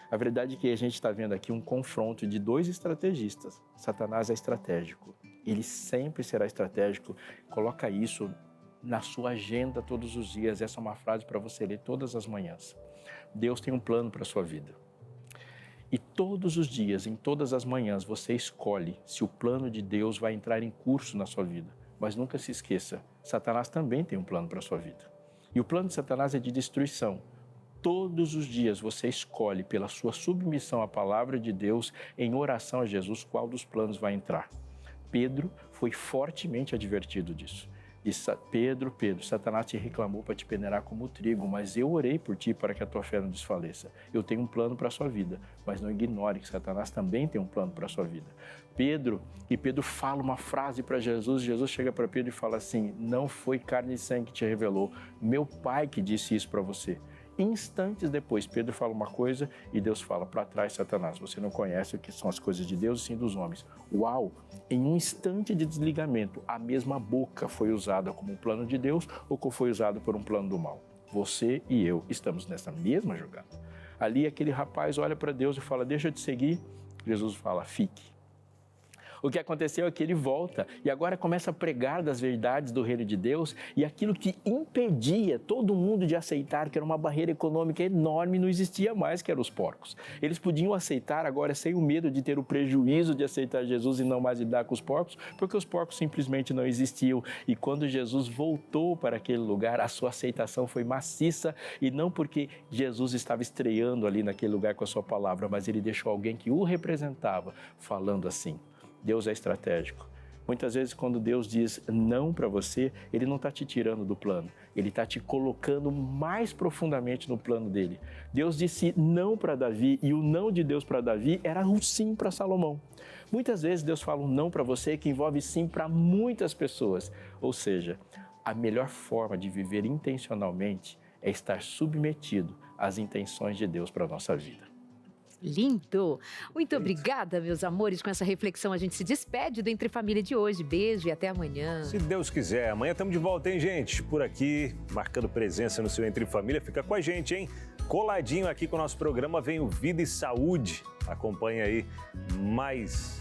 A verdade é que a gente está vendo aqui um confronto de 2 estrategistas. Satanás é estratégico. Ele sempre será estratégico. Coloca isso na sua agenda todos os dias. Essa é uma frase para você ler todas as manhãs. Deus tem um plano para a sua vida. E todos os dias, em todas as manhãs, você escolhe se o plano de Deus vai entrar em curso na sua vida. Mas nunca se esqueça, Satanás também tem um plano para a sua vida. E o plano de Satanás é de destruição. Todos os dias você escolhe, pela sua submissão à palavra de Deus, em oração a Jesus, qual dos planos vai entrar. Pedro foi fortemente advertido disso. Disse: Pedro, Satanás te reclamou para te peneirar como trigo, mas eu orei por ti para que a tua fé não desfaleça. Eu tenho um plano para a sua vida, mas não ignore que Satanás também tem um plano para a sua vida. Pedro fala uma frase para Jesus, Jesus chega para Pedro e fala assim: não foi carne e sangue que te revelou, meu Pai que disse isso para você. Instantes depois, Pedro fala uma coisa e Deus fala: para trás, Satanás, você não conhece o que são as coisas de Deus e sim dos homens. Uau! Em um instante de desligamento, a mesma boca foi usada como um plano de Deus ou foi usada por um plano do mal. Você e eu estamos nessa mesma jogada. Ali aquele rapaz olha para Deus e fala: deixa eu te seguir. Jesus fala: fique. O que aconteceu é que ele volta e agora começa a pregar das verdades do reino de Deus, e aquilo que impedia todo mundo de aceitar, que era uma barreira econômica enorme, não existia mais, que eram os porcos. Eles podiam aceitar agora sem o medo de ter o prejuízo de aceitar Jesus e não mais lidar com os porcos, porque os porcos simplesmente não existiam. E quando Jesus voltou para aquele lugar, a sua aceitação foi maciça, e não porque Jesus estava estreando ali naquele lugar com a sua palavra, mas ele deixou alguém que o representava falando assim. Deus é estratégico. Muitas vezes, quando Deus diz não para você, Ele não está te tirando do plano. Ele está te colocando mais profundamente no plano dele. Deus disse não para Davi, e o não de Deus para Davi era um sim para Salomão. Muitas vezes, Deus fala um não para você que envolve sim para muitas pessoas. Ou seja, a melhor forma de viver intencionalmente é estar submetido às intenções de Deus para a nossa vida. Lindo! Muito obrigada, meus amores. Com essa reflexão, a gente se despede do Entre Família de hoje. Beijo e até amanhã. Se Deus quiser. Amanhã estamos de volta, hein, gente? Por aqui, marcando presença no seu Entre Família. Fica com a gente, hein? Coladinho aqui com o nosso programa vem o Vida e Saúde. Acompanha aí mais